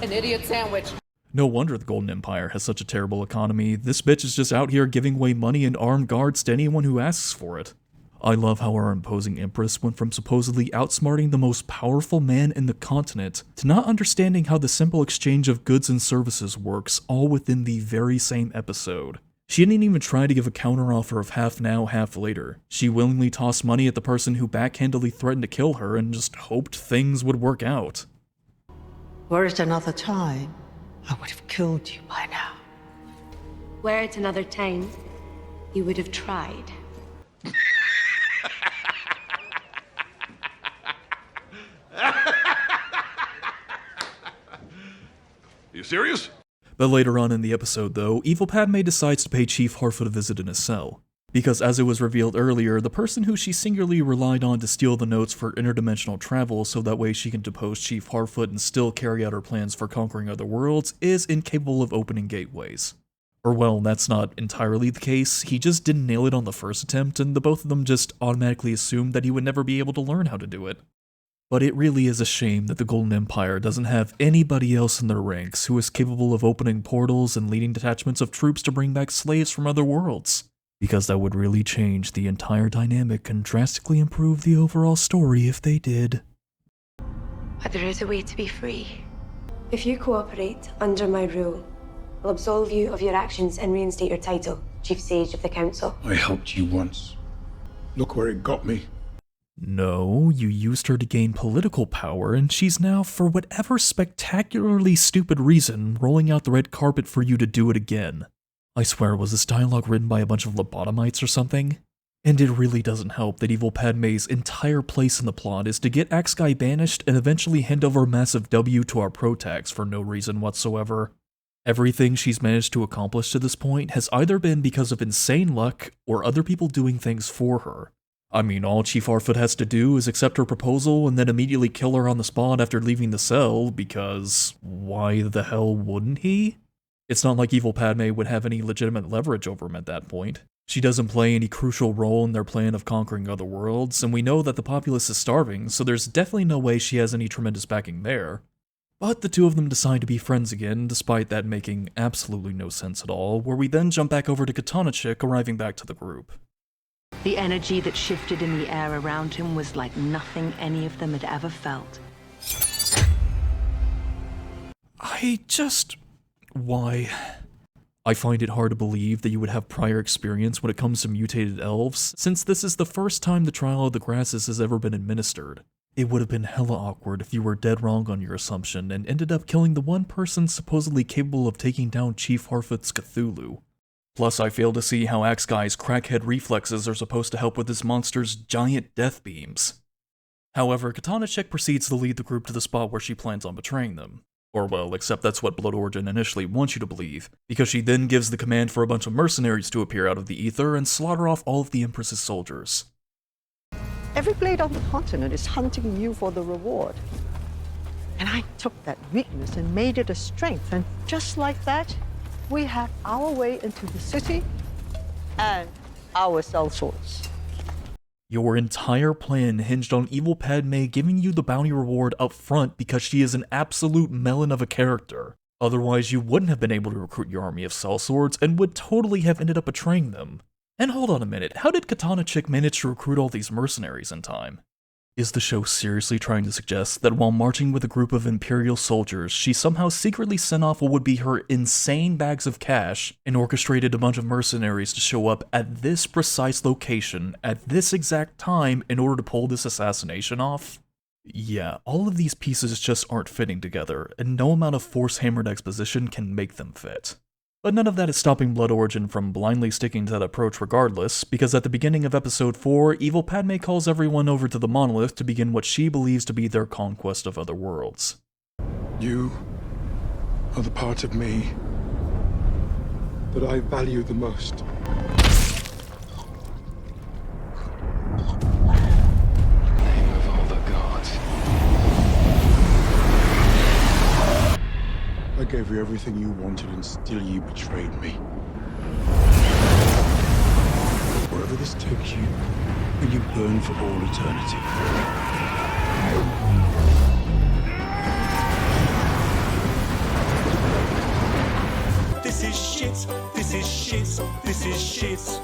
An idiot sandwich. No wonder the Golden Empire has such a terrible economy. This bitch is just out here giving away money and armed guards to anyone who asks for it. I love how our imposing Empress went from supposedly outsmarting the most powerful man in the continent to not understanding how the simple exchange of goods and services works all within the very same episode. She didn't even try to give a counteroffer of half now, half later. She willingly tossed money at the person who backhandedly threatened to kill her and just hoped things would work out. Were it another time, I would have killed you by now. Were it another time, you would have tried. You serious? But later on in the episode though, evil Padme decides to pay Chief Harfoot a visit in his cell. Because as it was revealed earlier, the person who she singularly relied on to steal the notes for interdimensional travel so that way she can depose Chief Harfoot and still carry out her plans for conquering other worlds is incapable of opening gateways. Or well, that's not entirely the case, he just didn't nail it on the first attempt and the both of them just automatically assumed that he would never be able to learn how to do it. But it really is a shame that the Golden Empire doesn't have anybody else in their ranks who is capable of opening portals and leading detachments of troops to bring back slaves from other worlds. Because that would really change the entire dynamic and drastically improve the overall story if they did. But there is a way to be free. If you cooperate under my rule, I'll absolve you of your actions and reinstate your title, Chief Sage of the Council. I helped you once. Look where it got me. No, you used her to gain political power, and she's now, for whatever spectacularly stupid reason, rolling out the red carpet for you to do it again. I swear, was this dialogue written by a bunch of lobotomites or something? And it really doesn't help that evil Padme's entire place in the plot is to get Axguy banished and eventually hand over a massive W to our protags for no reason whatsoever. Everything she's managed to accomplish to this point has either been because of insane luck or other people doing things for her. I mean, all Chief Harfoot has to do is accept her proposal and then immediately kill her on the spot after leaving the cell, because why the hell wouldn't he? It's not like evil Padme would have any legitimate leverage over him at that point. She doesn't play any crucial role in their plan of conquering other worlds, and we know that the populace is starving, so there's definitely no way she has any tremendous backing there. But the two of them decide to be friends again, despite that making absolutely no sense at all, where we then jump back over to Katana Chick arriving back to the group. The energy that shifted in the air around him was like nothing any of them had ever felt. Why? I find it hard to believe that you would have prior experience when it comes to mutated elves, since this is the first time the Trial of the Grasses has ever been administered. It would have been hella awkward if you were dead wrong on your assumption and ended up killing the one person supposedly capable of taking down Chief Harfoot's Cthulhu. Plus, I fail to see how Axe Guy's crackhead reflexes are supposed to help with this monster's giant death beams. However, Katana Chick proceeds to lead the group to the spot where she plans on betraying them. Or well, except that's what Blood Origin initially wants you to believe, because she then gives the command for a bunch of mercenaries to appear out of the ether and slaughter off all of the Empress's soldiers. Every blade on the continent is hunting you for the reward. And I took that weakness and made it a strength, and just like that, we have our way into the city and our sellswords. Your entire plan hinged on evil Padme giving you the bounty reward up front because she is an absolute melon of a character. Otherwise, you wouldn't have been able to recruit your army of sellswords and would totally have ended up betraying them. And hold on a minute, how did Katana Chick manage to recruit all these mercenaries in time? Is the show seriously trying to suggest that while marching with a group of Imperial soldiers, she somehow secretly sent off what would be her insane bags of cash and orchestrated a bunch of mercenaries to show up at this precise location at this exact time in order to pull this assassination off? Yeah, all of these pieces just aren't fitting together, and no amount of force-hammered exposition can make them fit. But none of that is stopping Blood Origin from blindly sticking to that approach regardless, because at the beginning of episode 4, evil Padme calls everyone over to the monolith to begin what she believes to be their conquest of other worlds. You are the part of me that I value the most. Name of all the gods. I gave you everything you wanted and still you betrayed me. Wherever this takes you, will you burn for all eternity? This is shit, this is shit, this is shit.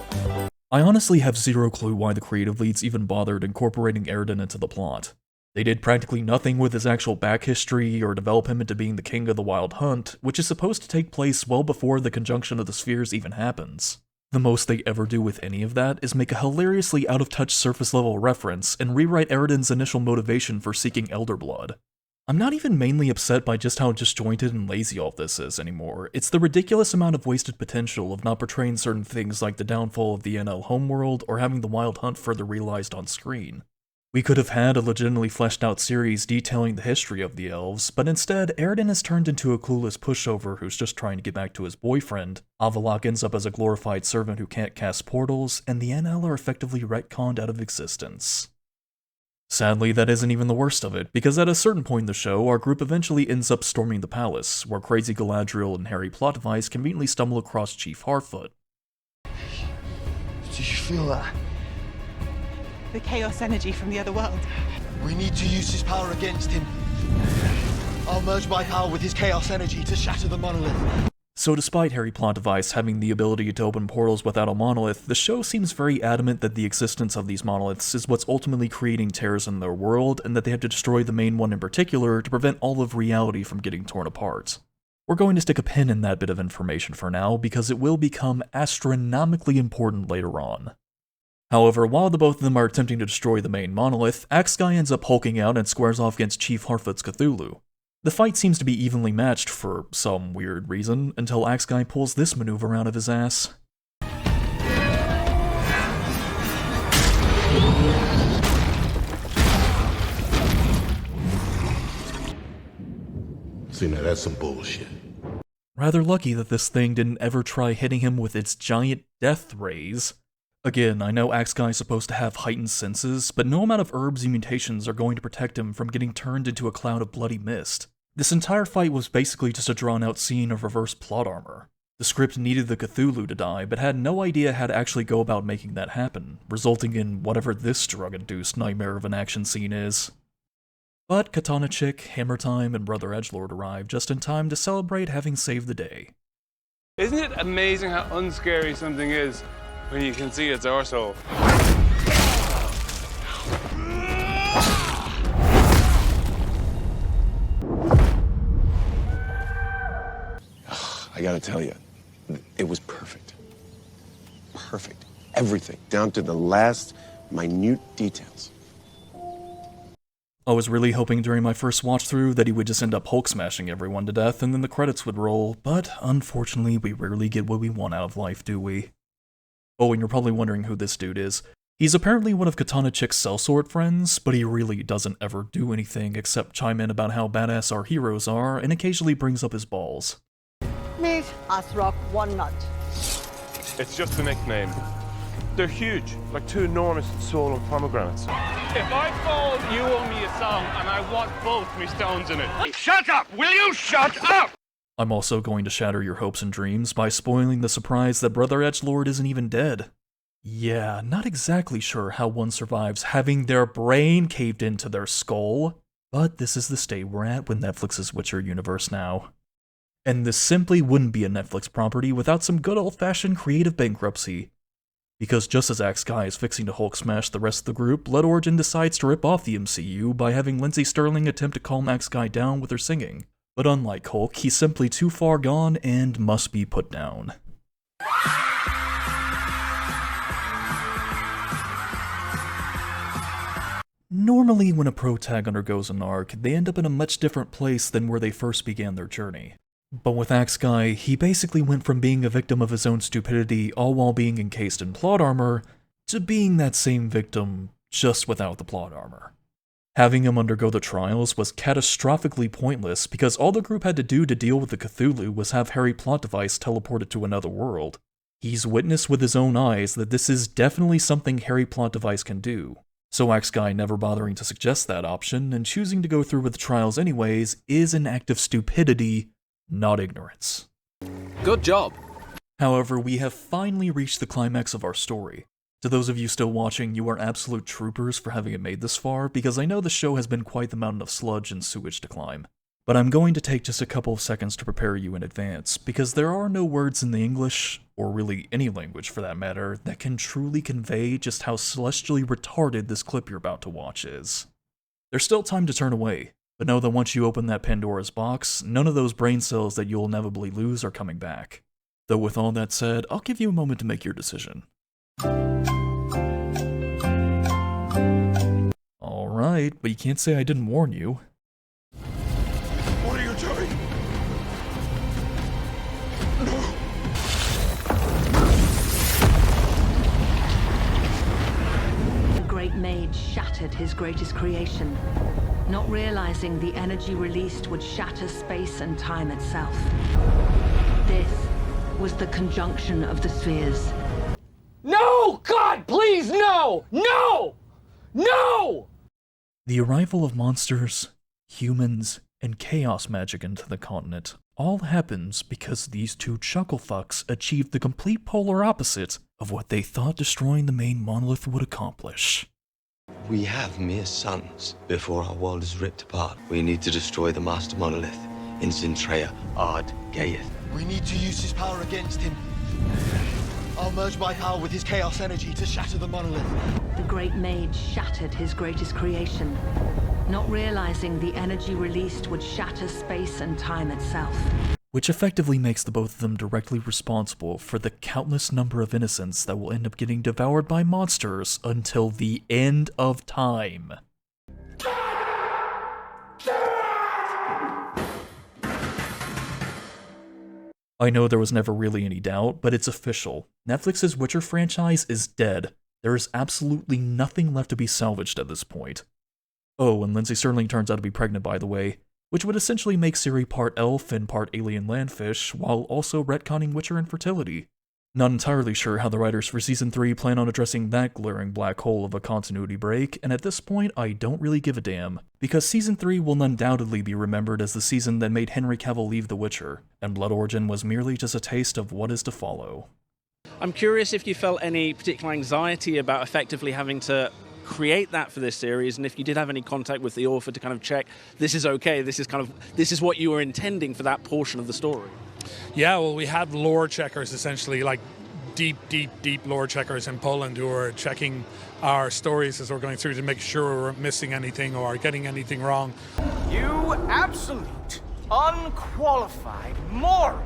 I honestly have zero clue why the creative leads even bothered incorporating Aroden into the plot. They did practically nothing with his actual back history or develop him into being the king of the Wild Hunt, which is supposed to take place well before the conjunction of the spheres even happens. The most they ever do with any of that is make a hilariously out-of-touch surface-level reference and rewrite Aroden's initial motivation for seeking Elder Blood. I'm not even mainly upset by just how disjointed and lazy all this is anymore, it's the ridiculous amount of wasted potential of not portraying certain things like the downfall of the NL homeworld or having the Wild Hunt further realized on screen. We could have had a legitimately fleshed out series detailing the history of the elves, but instead, Aroden is turned into a clueless pushover who's just trying to get back to his boyfriend, Avalok ends up as a glorified servant who can't cast portals, and the NL are effectively retconned out of existence. Sadly, that isn't even the worst of it, because at a certain point in the show, our group eventually ends up storming the palace, where crazy Galadriel and Harry Plotdevice conveniently stumble across Chief Harfoot. Do you feel that? The chaos energy from the other world. We need to use his power against him. I'll merge my power with his chaos energy to shatter the monolith. So despite Harry Plotdevice having the ability to open portals without a monolith, the show seems very adamant that the existence of these monoliths is what's ultimately creating tears in their world, and that they have to destroy the main one in particular to prevent all of reality from getting torn apart. We're going to stick a pin in that bit of information for now, because it will become astronomically important later on. However, while the both of them are attempting to destroy the main monolith, Axe Guy ends up hulking out and squares off against Chief Harfoot's Cthulhu. The fight seems to be evenly matched for some weird reason, until Axe Guy pulls this maneuver out of his ass. See, now that's some bullshit. Rather lucky that this thing didn't ever try hitting him with its giant death rays. Again, I know Axe Guy is supposed to have heightened senses, but no amount of herbs and mutations are going to protect him from getting turned into a cloud of bloody mist. This entire fight was basically just a drawn-out scene of reverse plot armor. The script needed the Cthulhu to die, but had no idea how to actually go about making that happen, resulting in whatever this drug-induced nightmare of an action scene is. But Katana Chick, Hammer Time, and Brother Edgelord arrived just in time to celebrate having saved the day. Isn't it amazing how unscary something is when you can see its arsehole? I gotta tell you, it was perfect. Perfect. Everything, down to the last minute details. I was really hoping during my first watch through that he would just end up Hulk smashing everyone to death and then the credits would roll, but unfortunately we rarely get what we want out of life, do we? Oh, and you're probably wondering who this dude is. He's apparently one of Katana Chick's sellsword friends, but he really doesn't ever do anything except chime in about how badass our heroes are and occasionally brings up his balls. Meet Asrock One Nut. It's just a nickname. They're huge, like two enormous swollen pomegranates. If I fall, you owe me a song, and I want both me stones in it. Shut up! Will you shut up? I'm also going to shatter your hopes and dreams by spoiling the surprise that Brother Edgelord isn't even dead. Yeah, not exactly sure how one survives having their brain caved into their skull, but this is the state we're at with Netflix's Witcher universe now. And this simply wouldn't be a Netflix property without some good old-fashioned creative bankruptcy. Because just as Axe Guy is fixing to Hulk smash the rest of the group, Blood Origin decides to rip off the MCU by having Lindsay Sterling attempt to calm Axe Guy down with her singing. But unlike Hulk, he's simply too far gone and must be put down. Normally when a protag undergoes an arc, they end up in a much different place than where they first began their journey. But with Axe Guy, he basically went from being a victim of his own stupidity all while being encased in plot armor, to being that same victim, just without the plot armor. Having him undergo the trials was catastrophically pointless because all the group had to do to deal with the Cthulhu was have Harry Plot Device teleported to another world. He's witnessed with his own eyes that this is definitely something Harry Plot Device can do. So Axe Guy never bothering to suggest that option and choosing to go through with the trials anyways is an act of stupidity, not ignorance. Good job. However, we have finally reached the climax of our story. To those of you still watching, you are absolute troopers for having it made this far, because I know the show has been quite the mountain of sludge and sewage to climb. But I'm going to take just a couple of seconds to prepare you in advance, because there are no words in the English, or really any language for that matter, that can truly convey just how celestially retarded this clip you're about to watch is. There's still time to turn away, but know that once you open that Pandora's box, none of those brain cells that you'll inevitably lose are coming back. Though with all that said, I'll give you a moment to make your decision. Alright, but you can't say I didn't warn you. What are you doing? The great mage shattered his greatest creation, not realizing the energy released would shatter space and time itself. This was the conjunction of the spheres. No! God, please, no! No! No! The arrival of monsters, humans, and chaos magic into the continent all happens because these two chucklefucks achieved the complete polar opposite of what they thought destroying the main monolith would accomplish. We have mere suns before our world is ripped apart. We need to destroy the master monolith in Zintrea Ard Gaeth. We need to use his power against him. I'll merge my power with his chaos energy to shatter the monolith. The great mage shattered his greatest creation, not realizing the energy released would shatter space and time itself. Which effectively makes the both of them directly responsible for the countless number of innocents that will end up getting devoured by monsters until the end of time. I know there was never really any doubt, but it's official. Netflix's Witcher franchise is dead. There is absolutely nothing left to be salvaged at this point. Oh, and Lindsay Sterling turns out to be pregnant, by the way. which would essentially make Ciri part elf and part alien landfish, while also retconning Witcher infertility. Not entirely sure how the writers for Season 3 plan on addressing that glaring black hole of a continuity break, and at this point I don't really give a damn, because Season 3 will undoubtedly be remembered as the season that made Henry Cavill leave The Witcher, and Blood Origin was merely just a taste of what is to follow. I'm curious if you felt any particular anxiety about effectively having to create that for this series, and if you did have any contact with the author to kind of check this is okay, this is what you were intending for that portion of the story. Yeah, well, we had lore checkers, essentially, like deep lore checkers in Poland who were checking our stories as we're going through to make sure we weren't missing anything or getting anything wrong. You absolute, unqualified moron!